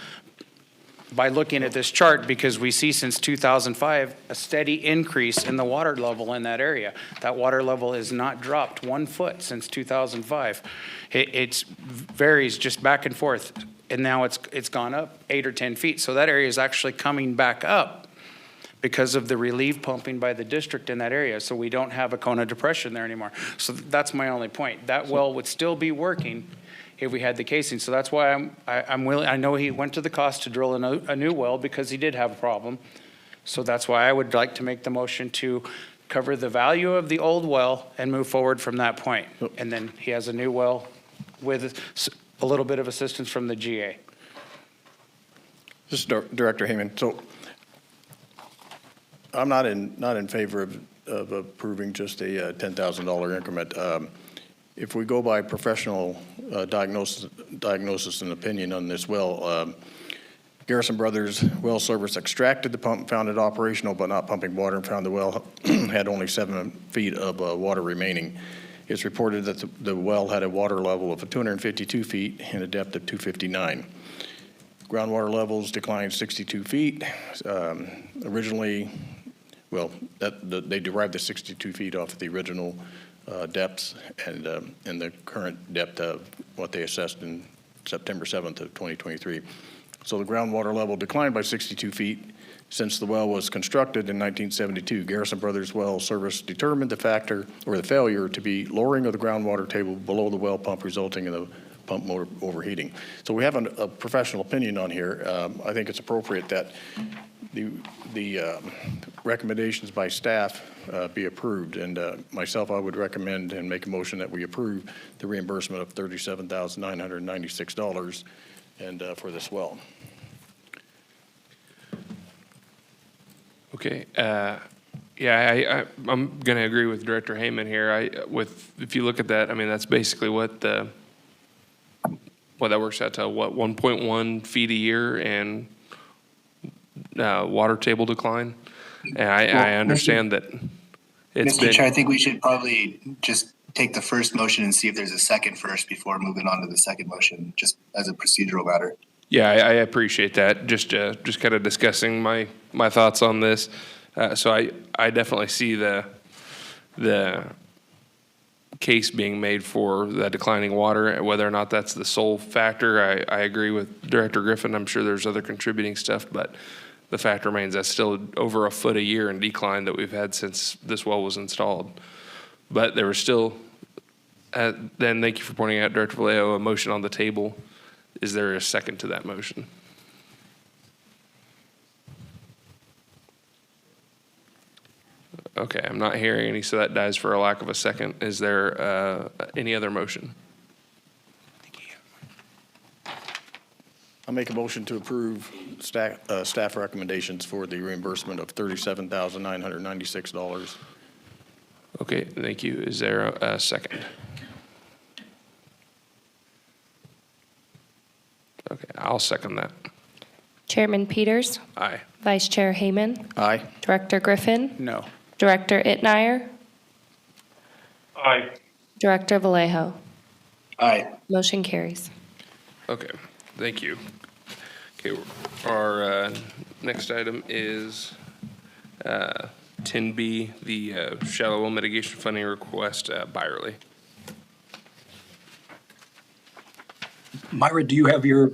By looking at this chart, because we see since 2005 a steady increase in the water level in that area. That water level has not dropped 1 foot since 2005. It varies just back and forth, and now it's gone up 8 or 10 feet. So that area is actually coming back up because of the relief pumping by the district in that area. So we don't have a cone of depression there anymore. So that's my only point. That well would still be working if we had the casing. So that's why I'm willing. I know he went to the cost to drill a new well because he did have a problem. So that's why I would like to make the motion to cover the value of the old well and move forward from that point. And then he has a new well with a little bit of assistance from the GA. This is Director Heyman. So I'm not in favor of approving just a $10,000 increment. If we go by professional diagnosis and opinion on this well, Garrison Brothers Well Service extracted the pump, found it operational but not pumping water, and found the well had only 7 feet of water remaining. It's reported that the well had a water level of 252 feet and a depth of 259. Groundwater levels declined 62 feet. Originally, they derived the 62 feet off of the original depths and the current depth of what they assessed in September 7th of 2023. So the groundwater level declined by 62 feet since the well was constructed in 1972. Garrison Brothers Well Service determined the failure to be lowering of the groundwater table below the well pump, resulting in the pump motor overheating. So we have a professional opinion on here. I think it's appropriate that the recommendations by staff be approved. And myself, I would recommend and make a motion that we approve the reimbursement of $37,996 and for this well. Okay. Yeah, I'm going to agree with Director Heyman here. If you look at that, I mean, that's basically what that works out to, 1.1 feet a year and water table decline. And I understand that it's Mr. Chair, I think we should probably just take the first motion and see if there's a second first before moving on to the second motion, just as a procedural matter. Yeah, I appreciate that. Just kind of discussing my thoughts on this. So I definitely see the case being made for the declining water. Whether or not that's the sole factor, I agree with Director Griffin. I'm sure there's other contributing stuff, but the fact remains that's still over a foot a year in decline that we've had since this well was installed. But there was still, then thank you for pointing out, Director Vallejo, a motion on the table. Is there a second to that motion? Okay, I'm not hearing any, so that dies for a lack of a second. Is there any other motion? I'll make a motion to approve staff recommendations for the reimbursement of $37,996. Okay, thank you. Is there a second? Okay, I'll second that. Chairman Peters, Aye. Vice Chair Hayman, Aye. Director Griffin, No. Director Itnire, Aye. Director Vallejo. Aye. Motion carries. Okay, thank you. Okay, our next item is 10B, the shallow well mitigation funding request, Byerly. Myra, do you have your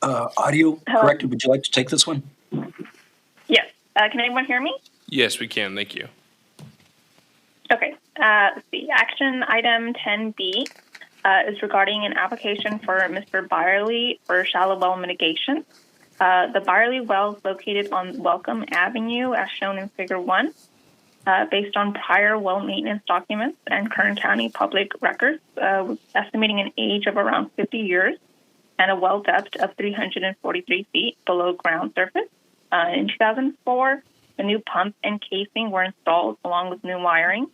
audio Hello? corrected? Would you like to take this one? Yes. Can anyone hear me? Yes, we can. Thank you. Okay. Let's see. Action item 10B is regarding an application for Mr. Byerly for shallow well mitigation. The Byerly well is located on Welcome Avenue, as shown in Figure 1. Based on prior well maintenance documents and Kern County public records, estimating an age of around 50 years and a well depth of 343 feet below ground surface. In 2004, the new pump and casing were installed along with new wiring.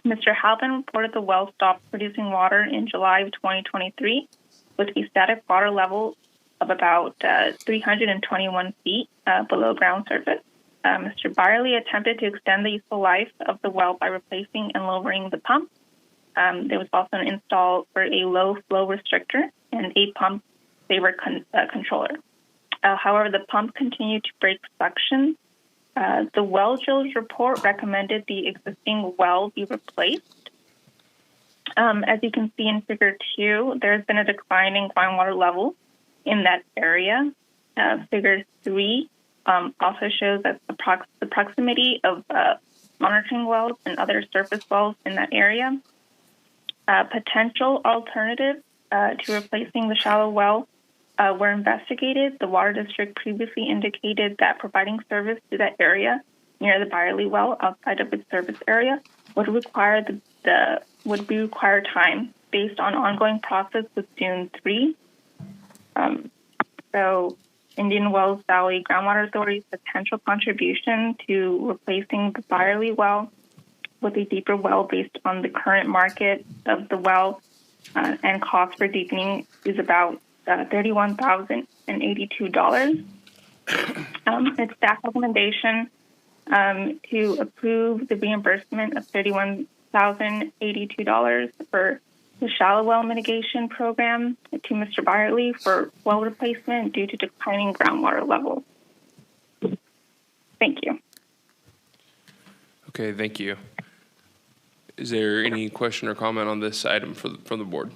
Mr. Halpin reported the well stopped producing water in July of 2023 with a static water level of about 321 feet below ground surface. Mr. Byerly attempted to extend the useful life of the well by replacing and lowering the pump. There was also an install for a low flow restrictor and a pump saver controller. However, the pump continued to break suction. The well drill's report recommended the existing well be replaced. As you can see in Figure 2, there's been a decline in groundwater level in that area. Figure 3 also shows that the proximity of monitoring wells and other surface wells in that area. Potential alternatives to replacing the shallow well were investigated. The Water District previously indicated that providing service to that area near the Byerly well outside of its service area would require time based on ongoing process with Dune 3. So Indian Wells Valley Groundwater Authority's potential contribution to replacing the Byerly well with a deeper well based on the current market of the well and cost for deepening is about $31,082. Its staff recommendation to approve the reimbursement of $31,082 for the shallow well mitigation program to Mr. Byerly for well replacement due to declining groundwater levels. Thank you. Okay, thank you. Is there any question or comment on this item from the board?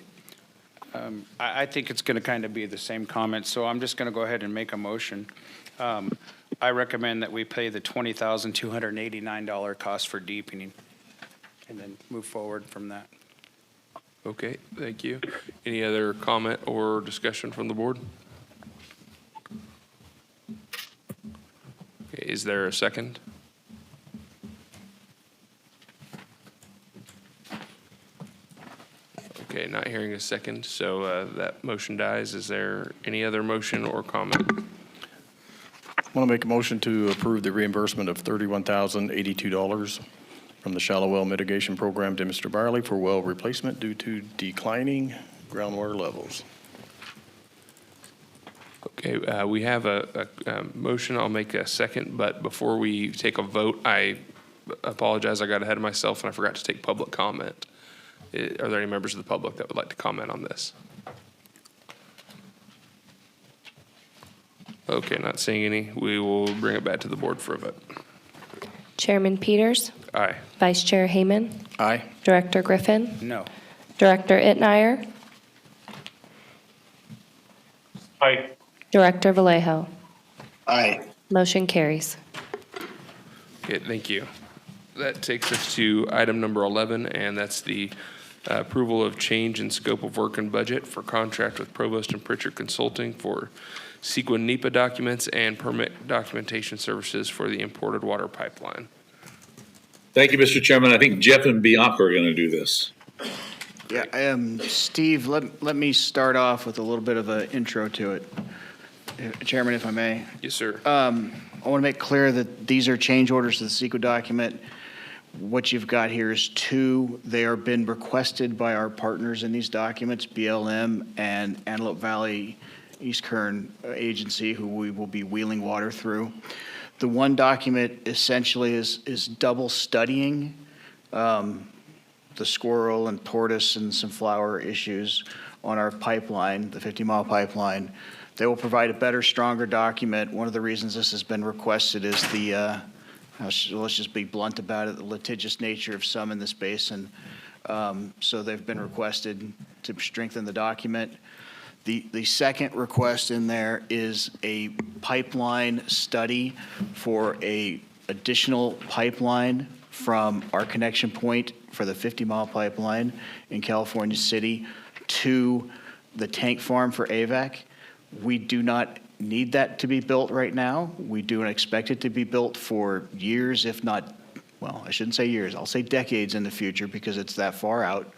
I think it's going to kind of be the same comment, so I'm just going to go ahead and make a motion. I recommend that we pay the $20,289 cost for deepening and then move forward from that. Okay, thank you. Any other comment or discussion from the board? Okay, is there a second? Okay, not hearing a second, so that motion dies. Is there any other motion or comment? I want to make a motion to approve the reimbursement of $31,082 from the shallow well mitigation program to Mr. Byerly for well replacement due to declining groundwater levels. Okay, we have a motion. I'll make a second, but before we take a vote, I apologize. I got ahead of myself and I forgot to take public comment. Are there any members of the public that would like to comment on this? Okay, not seeing any. We will bring it back to the board for a vote. Chairman Peters, Aye. Vice Chair Hayman, Aye. Director Griffin, No. Director Itnire, Aye. Director Vallejo. Aye. Motion carries. Okay, thank you. That takes us to item number 11, and that's the approval of change in scope of work and budget for contract with Provost and Pritchard Consulting for Sequin NEPA documents and permit documentation services for the imported water pipeline. Thank you, Mr. Chairman. I think Jeff and Bianca are going to do this. Yeah, Steve, let me start off with a little bit of an intro to it. Chairman, if I may. Yes, sir. I want to make clear that these are change orders to the CEQA document. What you've got here is two. They are been requested by our partners in these documents, BLM and Antelope Valley East Kern Agency, who we will be wheeling water through. The one document essentially is double studying the squirrel and tortoise and some flower issues on our pipeline, the 50-mile pipeline. They will provide a better, stronger document. One of the reasons this has been requested is the, let's just be blunt about it, the litigious nature of some in this basin. So they've been requested to strengthen the document. The second request in there is a pipeline study for a additional pipeline from our connection point for the 50-mile pipeline in California City to the tank farm for AVAC. We do not need that to be built right now. We do expect it to be built for years, if not, well, I shouldn't say years, I'll say decades in the future because it's that far out.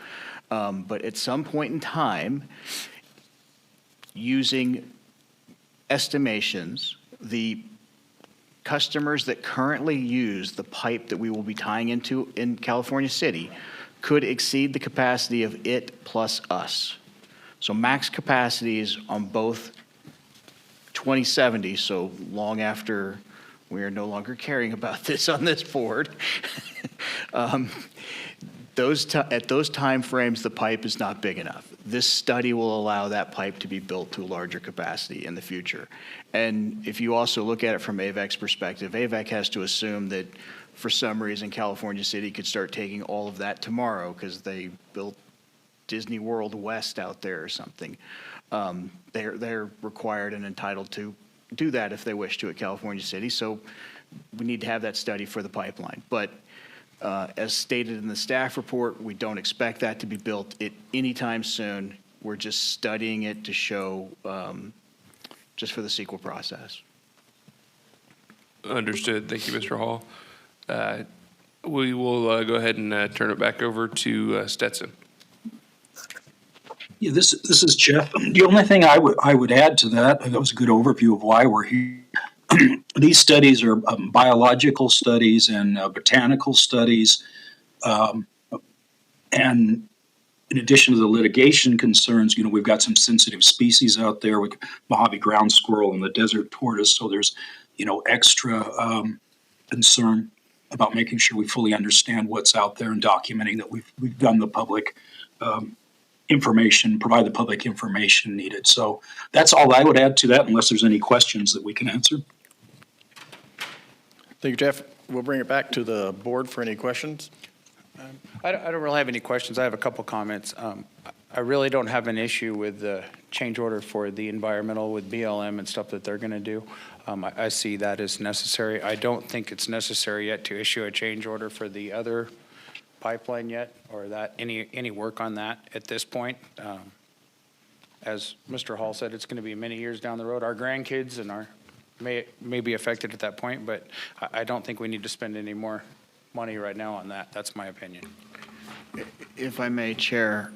But at some point in time, using estimations, the customers that currently use the pipe that we will be tying into in California City could exceed the capacity of it plus us. So max capacities on both 2070, so long after we are no longer caring about this on this board. At those time frames, the pipe is not big enough. This study will allow that pipe to be built to a larger capacity in the future. And if you also look at it from AVAC's perspective, AVAC has to assume that for some reason California City could start taking all of that tomorrow because they built Disney World West out there or something. They're required and entitled to do that if they wish to at California City. So we need to have that study for the pipeline. But as stated in the staff report, we don't expect that to be built at any time soon. We're just studying it to show just for the CEQA process. Understood. Thank you, Mr. Hall. We will go ahead and turn it back over to Stetson. Yeah, this is Jeff. The only thing I would add to that was a good overview of why we're here. These studies are biological studies and botanical studies. And in addition to the litigation concerns, we've got some sensitive species out there, with Mojave ground squirrel and the desert tortoise. So there's, extra concern about making sure we fully understand what's out there and documenting that we've done the public information, provide the public information needed. So that's all I would add to that, unless there's any questions that we can answer. Thank you, Jeff. We'll bring it back to the board for any questions. I don't really have any questions. I have a couple comments. I really don't have an issue with the change order for the environmental with BLM and stuff that they're going to do. I see that as necessary. I don't think it's necessary yet to issue a change order for the other pipeline yet, or that any work on that at this point. As Mr. Hall said, it's going to be many years down the road. Our grandkids and may be affected at that point, but I don't think we need to spend any more money right now on that. That's my opinion. If I may, Chair,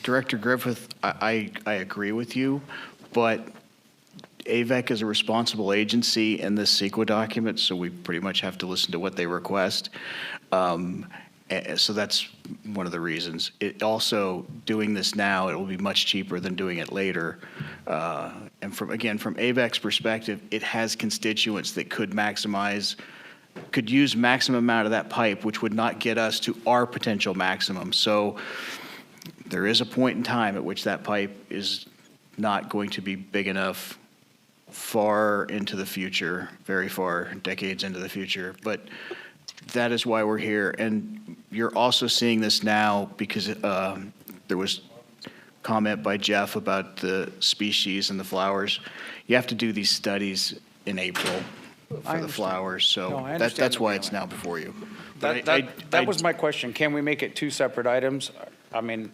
Director Griffith, I agree with you, but AVAC is a responsible agency in this CEQA document, so we pretty much have to listen to what they request. So that's one of the reasons. It also, doing this now, it will be much cheaper than doing it later. And from AVAC's perspective, it has constituents that could use maximum amount of that pipe, which would not get us to our potential maximum. So there is a point in time at which that pipe is not going to be big enough far into the future, very far, decades into the future. But that is why we're here. And you're also seeing this now because there was comment by Jeff about the species and the flowers. You have to do these studies in April for the flowers. So No, that's why it's now before you. That was my question. Can we make it two separate items? I mean,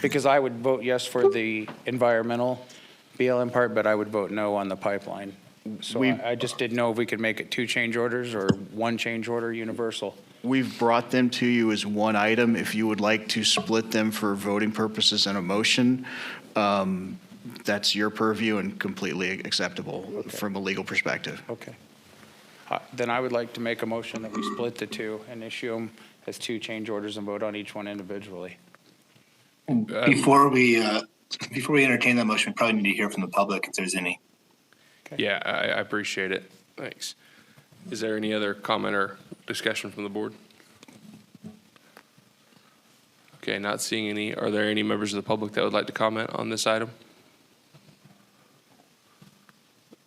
because I would vote yes for the environmental BLM part, but I would vote no on the pipeline So We- I just didn't know if we could make it 2 change orders or 1 change order universal. We've brought them to you as one item. If you would like to split them for voting purposes and a motion, that's your purview and completely acceptable from a legal perspective. Okay. Then I would like to make a motion that we split the 2 and issue them as 2 change orders and vote on each one individually. Before we entertain that motion, we probably need to hear from the public if there's any. Yeah, I appreciate it. Thanks. Is there any other comment or discussion from the board? Okay, not seeing any. Are there any members of the public that would like to comment on this item?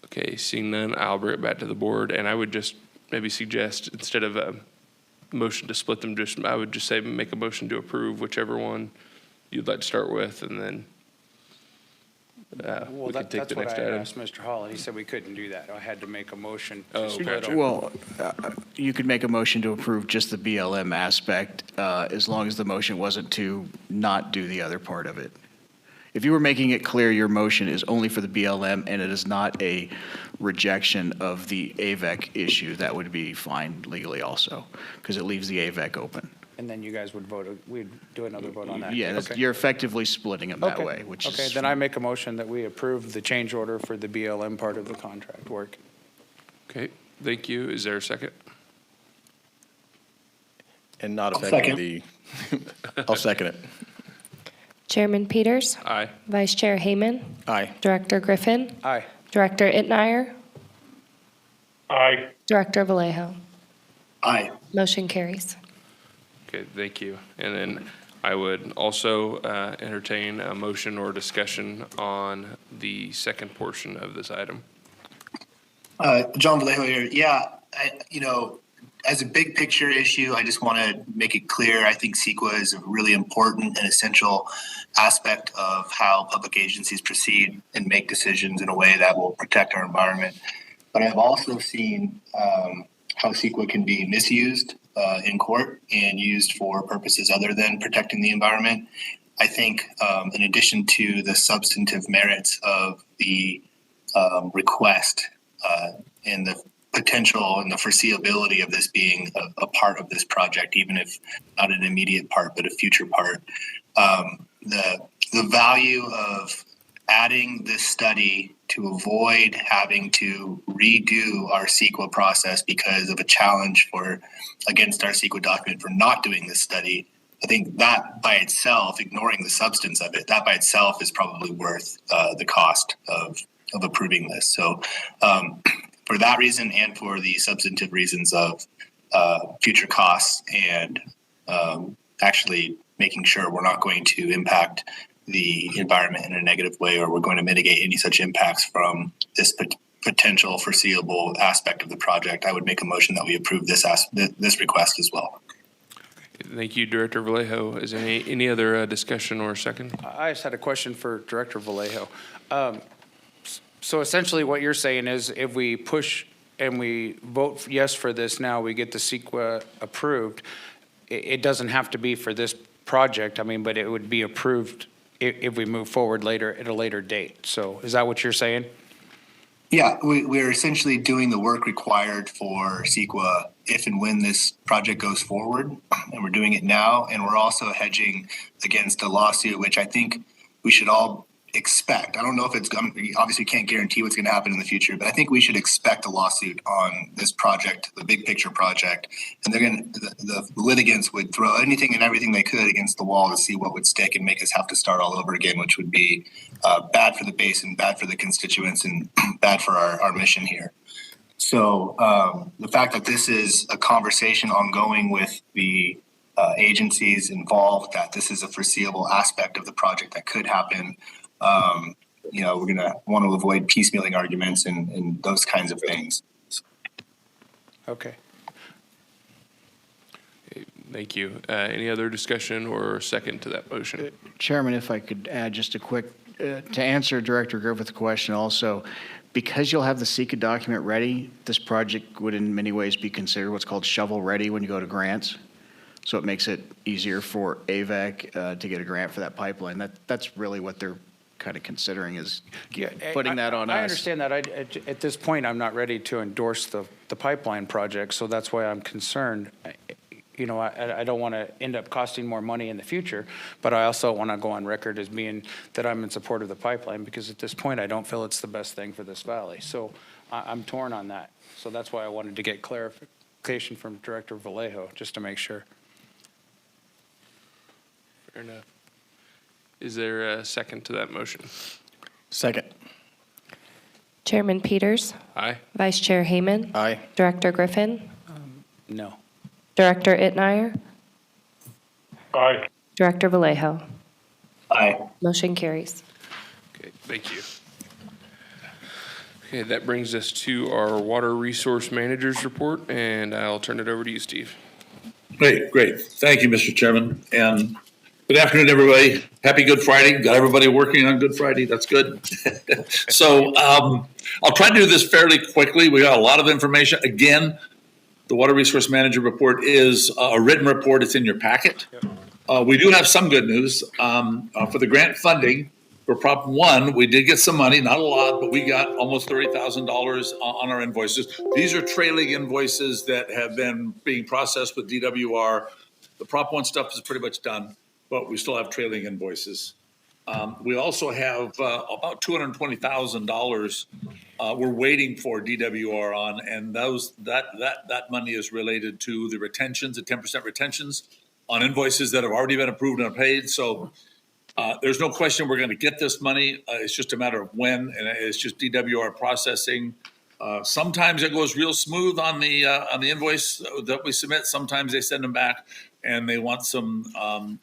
Okay, seeing none, I'll bring it back to the board, and I would just maybe suggest, instead of a motion to split them, I would just say make a motion to approve whichever one you'd like to start with, and then we can take That's the what next I item. asked Mr. Hall, and he said we couldn't do that. I had to make a motion Oh, to split gotcha. them. Well, you could make a motion to approve just the BLM aspect, as long as the motion wasn't to not do the other part of it. If you were making it clear your motion is only for the BLM and it is not a rejection of the AVEC issue, that would be fine legally also, because it leaves the AVEC open. And then you guys would vote, we'd do another vote on that. Yeah, Okay. you're effectively splitting them that Okay. way, which is. Okay, then I make a motion that we approve the change order for the BLM part of the contract work. Okay, thank you. Is there a second? And not I'll affecting the, I'll second it. Chairman Peters, Aye. Vice Chair Hayman, Aye. Director Griffin, Aye. Director Itnire, Aye. Director Vallejo. Aye. Motion carries. Okay, thank you. And then I would also entertain a motion or discussion on the second portion of this item. John Vallejo here. Yeah, as a big picture issue, I just want to make it clear. I think CEQA is a really important and essential aspect of how public agencies proceed and make decisions in a way that will protect our environment. But I've also seen how CEQA can be misused in court and used for purposes other than protecting the environment. I think in addition to the substantive merits of the request and the potential and the foreseeability of this being a part of this project, even if not an immediate part, but a future part. The value of adding this study to avoid having to redo our CEQA process because of a challenge against our CEQA document for not doing this study, I think that by itself, ignoring the substance of it, that by itself is probably worth the cost of approving this. So for that reason and for the substantive reasons of future costs and actually making sure we're not going to impact the environment in a negative way, or we're going to mitigate any such impacts from this potential foreseeable aspect of the project, I would make a motion that we approve this request as well. Thank you, Director Vallejo. Is there any other discussion or second? I just had a question for Director Vallejo. So essentially what you're saying is if we push and we vote yes for this now, we get the CEQA approved, it doesn't have to be for this project, but it would be approved if we move forward later at a later date. So is that what you're saying? Yeah, we're essentially doing the work required for CEQA if and when this project goes forward, and we're doing it now. And we're also hedging against a lawsuit, which I think we should all expect. I don't know if it's obviously can't guarantee what's going to happen in the future, but I think we should expect a lawsuit on this project, the big picture project. And the litigants would throw anything and everything they could against the wall to see what would stick and make us have to start all over again, which would be bad for the basin, bad for the constituents, and bad for our mission here. So the fact that this is a conversation ongoing with the agencies involved, that this is a foreseeable aspect of the project that could happen, we're going to want to avoid piecemealing arguments and those kinds of things. Okay. Thank you. Any other discussion or second to that motion? Chairman, if I could add just a quick, to answer Director Griffith's question also, because you'll have the CEQA document ready, this project would in many ways be considered what's called shovel ready when you go to grants. So it makes it easier for AVEC to get a grant for that pipeline. That's really what they're kind of considering is Yeah, putting that on us. I understand that. At this point, I'm not ready to endorse the pipeline project, so that's why I'm concerned. You know, I don't want to end up costing more money in the future, but I also want to go on record as being that I'm in support of the pipeline, because at this point, I don't feel it's the best thing for this valley. So I'm torn on that. So that's why I wanted to get clarification from Director Vallejo, just to make sure. Fair enough. Is there a second to that motion? Second. Chairman Peters, Aye. Vice Chair Hayman, Aye. Director Griffin, No. Director Itnire, Aye. Director Vallejo. Aye. Motion carries. Okay, thank you. Okay, that brings us to our Water Resource Managers Report, and I'll turn it over to you, Steve. Great. Thank you, Mr. Chairman. And good afternoon, everybody. Happy Good Friday. Got everybody working on Good Friday. That's good. So I'll try to do this fairly quickly. We got a lot of information. Again, the Water Resource Manager Report is a written report. It's in your packet. We do have some good news. For the grant funding for Prop 1, we did get some money, not a lot, but we got almost $30,000 on our invoices. These are trailing invoices that have been being processed with DWR. The Prop 1 stuff is pretty much done, but we still have trailing invoices. We also have about $220,000 we're waiting for DWR on, and that money is related to the retentions, the 10% retentions on invoices that have already been approved and paid. So there's no question we're going to get this money. It's just a matter of when, and it's just DWR processing. Sometimes it goes real smooth on the invoice that we submit. Sometimes they send them back, and they want some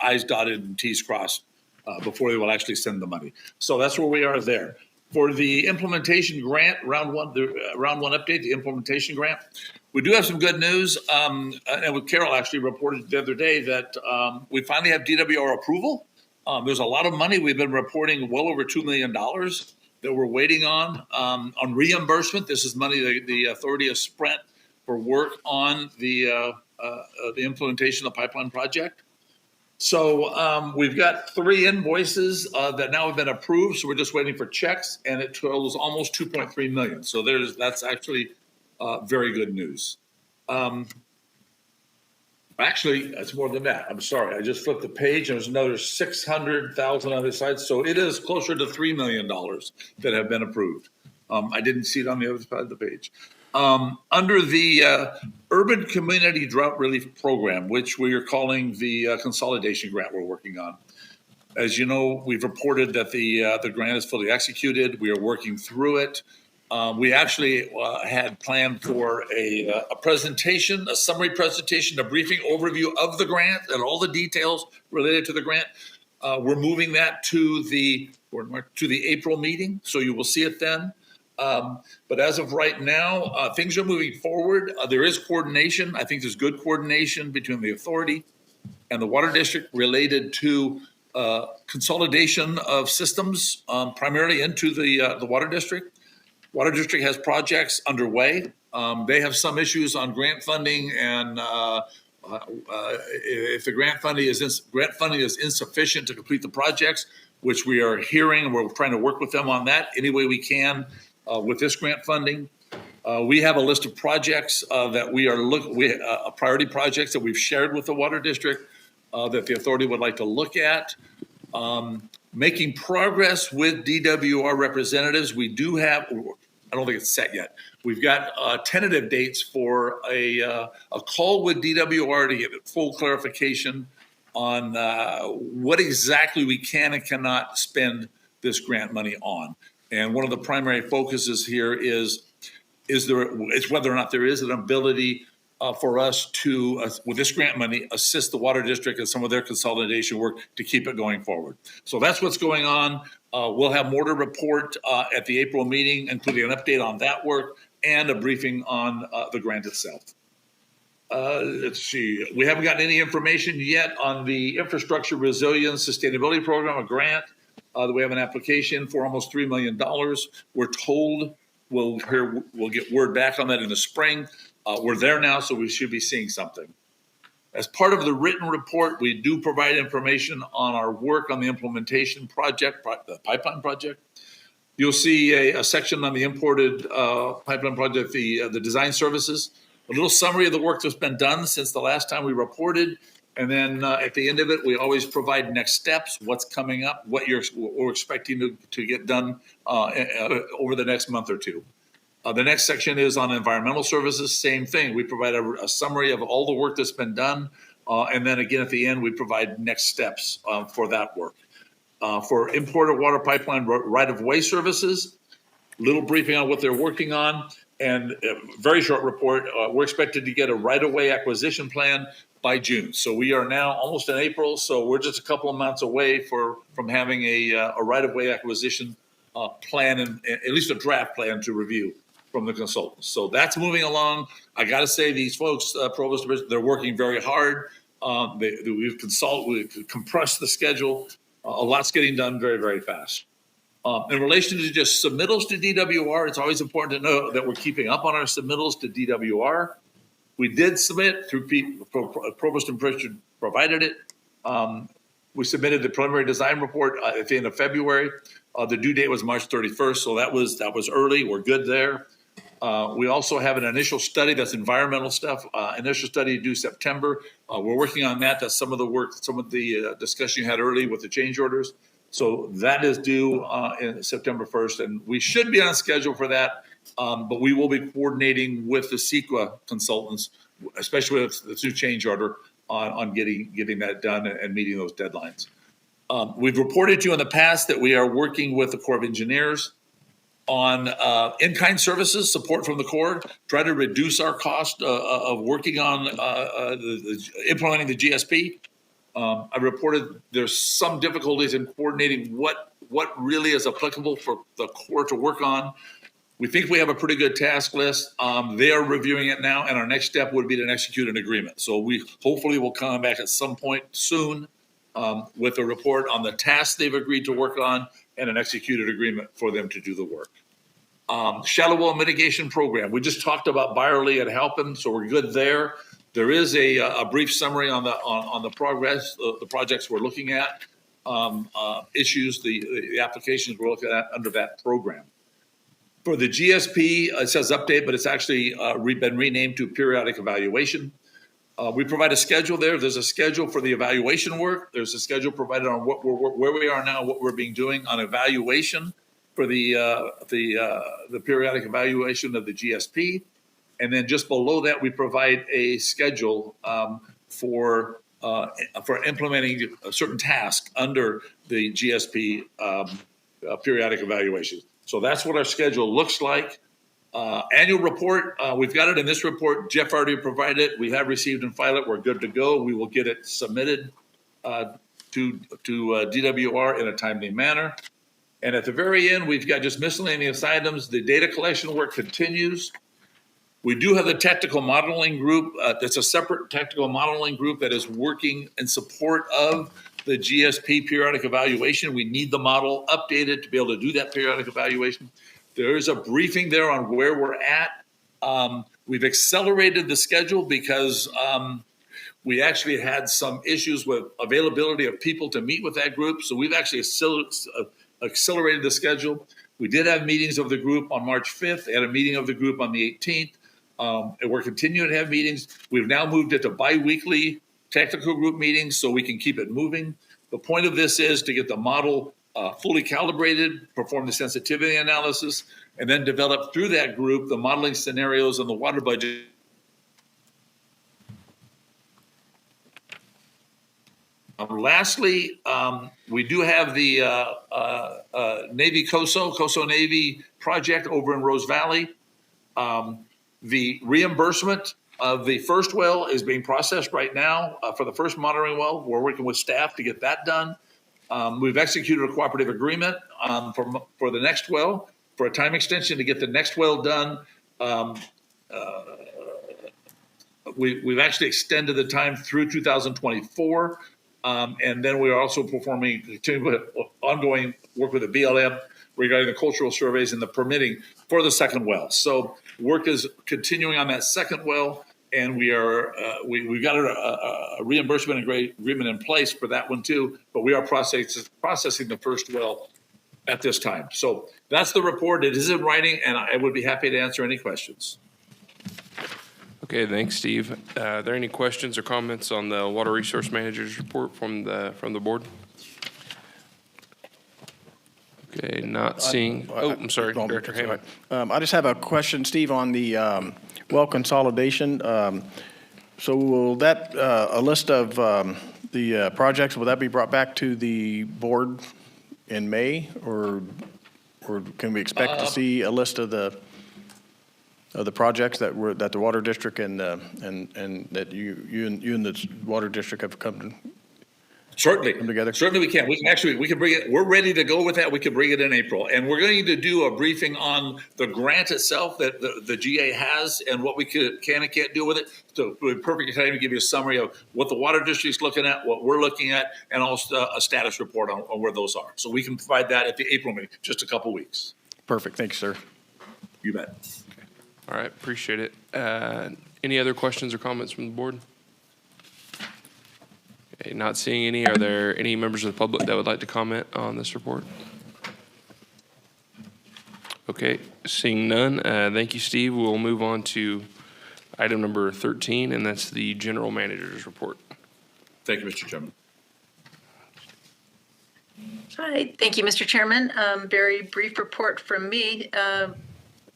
I's dotted and T's crossed before they will actually send the money. So that's where we are there. For the implementation grant, round one update, the implementation grant, we do have some good news. And with Carol actually reported the other day that we finally have DWR approval. There's a lot of money. We've been reporting well over $2 million that we're waiting on reimbursement. This is money the authority has spent for work on the implementation of the pipeline project. So we've got 3 invoices that now have been approved. So we're just waiting for checks, and it totals almost $2.3 million. So that's actually very good news. Actually, it's more than that. I'm sorry. I just flipped the page, and there's another $600,000 on this side. So it is closer to $3 million that have been approved. I didn't see it on the other side of the page. Under the Urban Community Drought Relief Program, which we are calling the consolidation grant we're working on. As you know, we've reported that the grant is fully executed. We are working through it. We actually had planned for a presentation, a summary presentation, a briefing overview of the grant and all the details related to the grant. We're moving that to the April meeting, so you will see it then. But as of right now, things are moving forward. There is coordination. I think there's good coordination between the authority and the water district related to consolidation of systems, primarily into the water district. Water district has projects underway. They have some issues on grant funding, and if the grant funding is insufficient to complete the projects, which we are hearing, and we're trying to work with them on that any way we can. With this grant funding, we have a list of projects that we are priority projects that we've shared with the water district that the authority would like to look at. Making progress with DWR representatives. We do have, I don't think it's set yet. We've got tentative dates for a call with DWR to get full clarification on what exactly we can and cannot spend this grant money on. And one of the primary focuses here is whether or not there is an ability for us to, with this grant money, assist the water district in some of their consolidation work to keep it going forward. So that's what's going on. We'll have more to report at the April meeting, including an update on that work and a briefing on the grant itself. Let's see. We haven't gotten any information yet on the Infrastructure Resilience Sustainability Program, a grant. We have an application for almost $3 million. We're told we'll get word back on that in the spring. We're there now, so we should be seeing something. As part of the written report, we do provide information on our work on the implementation project, the pipeline project. You'll see a section on the imported pipeline project, the design services, a little summary of the work that's been done since the last time we reported. And then at the end of it, we always provide next steps, what's coming up, what we're expecting to get done over the next month or two. The next section is on environmental services. Same thing. We provide a summary of all the work that's been done. And then again, at the end, we provide next steps for that work. For imported water pipeline right-of-way services, little briefing on what they're working on, and a very short report. We're expected to get a right-of-way acquisition plan by June. So we are now almost in April, so we're just a couple of months away from having a right-of-way acquisition plan, and at least a draft plan to review from the consultants. So that's moving along. I got to say, these folks, Provost, they're working very hard. We've compressed the schedule. A lot's getting done very, very fast. In relation to just submittals to DWR, it's always important to know that we're keeping up on our submittals to DWR. We did submit through Provost and Pritchard provided it. We submitted the preliminary design report at the end of February. The due date was March 31st, so that was early. We're good there. We also have an initial study that's environmental stuff. Initial study due September. We're working on that. That's some of the work, some of the discussion you had early with the change orders. So that is due in September 1st, and we should be on schedule for that. But we will be coordinating with the CEQA consultants, especially with the new change order, on getting that done and meeting those deadlines. We've reported to you in the past that we are working with the Corps of Engineers on in-kind services, support from the Corps, try to reduce our cost of working on implementing the GSP. I reported there's some difficulties in coordinating what really is applicable for the Corps to work on. We think we have a pretty good task list. They are reviewing it now, and our next step would be to execute an agreement. So we hopefully will come back at some point soon with a report on the tasks they've agreed to work on and an executed agreement for them to do the work. Shallow well mitigation program. We just talked about Byerly and Halpin, so we're good there. There is a brief summary on the progress, the projects we're looking at, issues, the applications we're looking at under that program. For the GSP, it says update, but it's actually been renamed to periodic evaluation. We provide a schedule there. There's a schedule for the evaluation work. There's a schedule provided on where we are now, what we're doing on evaluation for the periodic evaluation of the GSP. And then just below that, we provide a schedule for implementing a certain task under the GSP periodic evaluation. So that's what our schedule looks like. Annual report, we've got it in this report. Jeff already provided it. We have received and filed it. We're good to go. We will get it submitted to DWR in a timely manner. And at the very end, we've got just miscellaneous items. The data collection work continues. We do have the technical modeling group. That's a separate technical modeling group that is working in support of the GSP periodic evaluation. We need the model updated to be able to do that periodic evaluation. There is a briefing there on where we're at. We've accelerated the schedule because we actually had some issues with availability of people to meet with that group. So we've actually accelerated the schedule. We did have meetings of the group on March 5th. They had a meeting of the group on the 18th. And we're continuing to have meetings. We've now moved it to bi-weekly technical group meetings so we can keep it moving. The point of this is to get the model fully calibrated, perform the sensitivity analysis, and then develop through that group the modeling scenarios and the water budget. Lastly, we do have the Navy COSO Navy project over in Rose Valley. The reimbursement of the first well is being processed right now for the first monitoring well. We're working with staff to get that done. We've executed a cooperative agreement for the next well, for a time extension to get the next well done. We've actually extended the time through 2024. And then we are also performing ongoing work with the BLM regarding the cultural surveys and the permitting for the second well. So work is continuing on that second well. And we've got a reimbursement agreement in place for that one too, but we are processing the first well at this time. So that's the report. It is in writing, and I would be happy to answer any questions. Okay, thanks, Steve. Are there any questions or comments on the Water Resource Manager's report from the board? Okay, not seeing, I'm sorry, Director Hammond. I just have a question, Steve, on the well consolidation. So will that, a list of the projects, will that be brought back to the board in May? Or can we expect to see a list of the projects that the Water District and that you and the Water District have come Certainly. together? Certainly we can. We can bring it. We're ready to go with that. We can bring it in April. And we're going to do a briefing on the grant itself that the GA has and what we can and can't do with it. So we're perfect time to give you a summary of what the Water District's looking at, what we're looking at, and also a status report on where those are. So we can provide that at the April meeting, just a couple weeks. Perfect. Thanks, sir. You bet. All right, appreciate it. Any other questions or comments from the board? Okay, not seeing any. Are there any members of the public that would like to comment on this report? Okay, seeing none. Thank you, Steve. We'll move on to item number 13, and that's the General Manager's report. Thank you, Mr. Chairman. Hi, thank you, Mr. Chairman. Very brief report from me.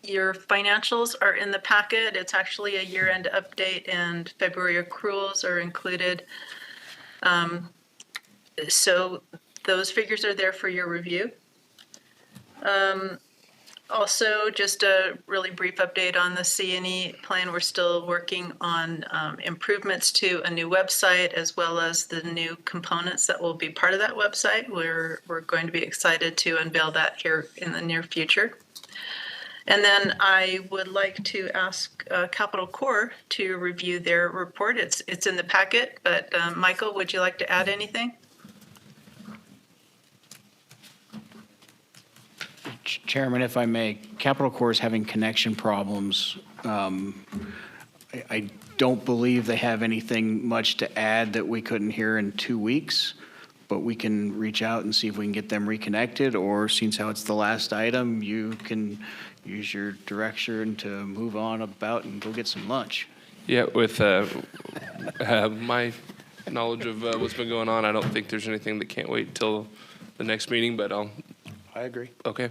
Your financials are in the packet. It's actually a year-end update, and February accruals are included. So those figures are there for your review. Also, just a really brief update on the C&E plan. We're still working on improvements to a new website, as well as the new components that will be part of that website. We're going to be excited to unveil that here in the near future. And then I would like to ask Capital Corps to review their report. It's in the packet, but Michael, would you like to add anything? Chairman, if I may, Capital Corps is having connection problems. I don't believe they have anything much to add that we couldn't hear in 2 weeks, but we can reach out and see if we can get them reconnected, or since how it's the last item, you can use your direction to move on about and go get some lunch. Yeah, with my knowledge of what's been going on, I don't think there's anything that can't wait till the next meeting, but I agree. okay.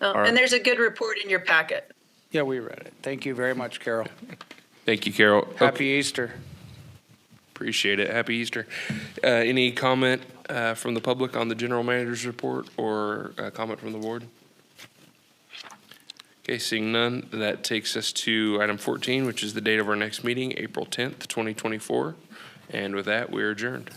And there's a good report in your packet. Yeah, we read it. Thank you very much, Carol. Thank you, Carol. Happy Easter. Appreciate it. Happy Easter. Any comment from the public on the General Manager's report, or comment from the board? Okay, seeing none, that takes us to item 14, which is the date of our next meeting, April 10th, 2024. And with that, we're adjourned.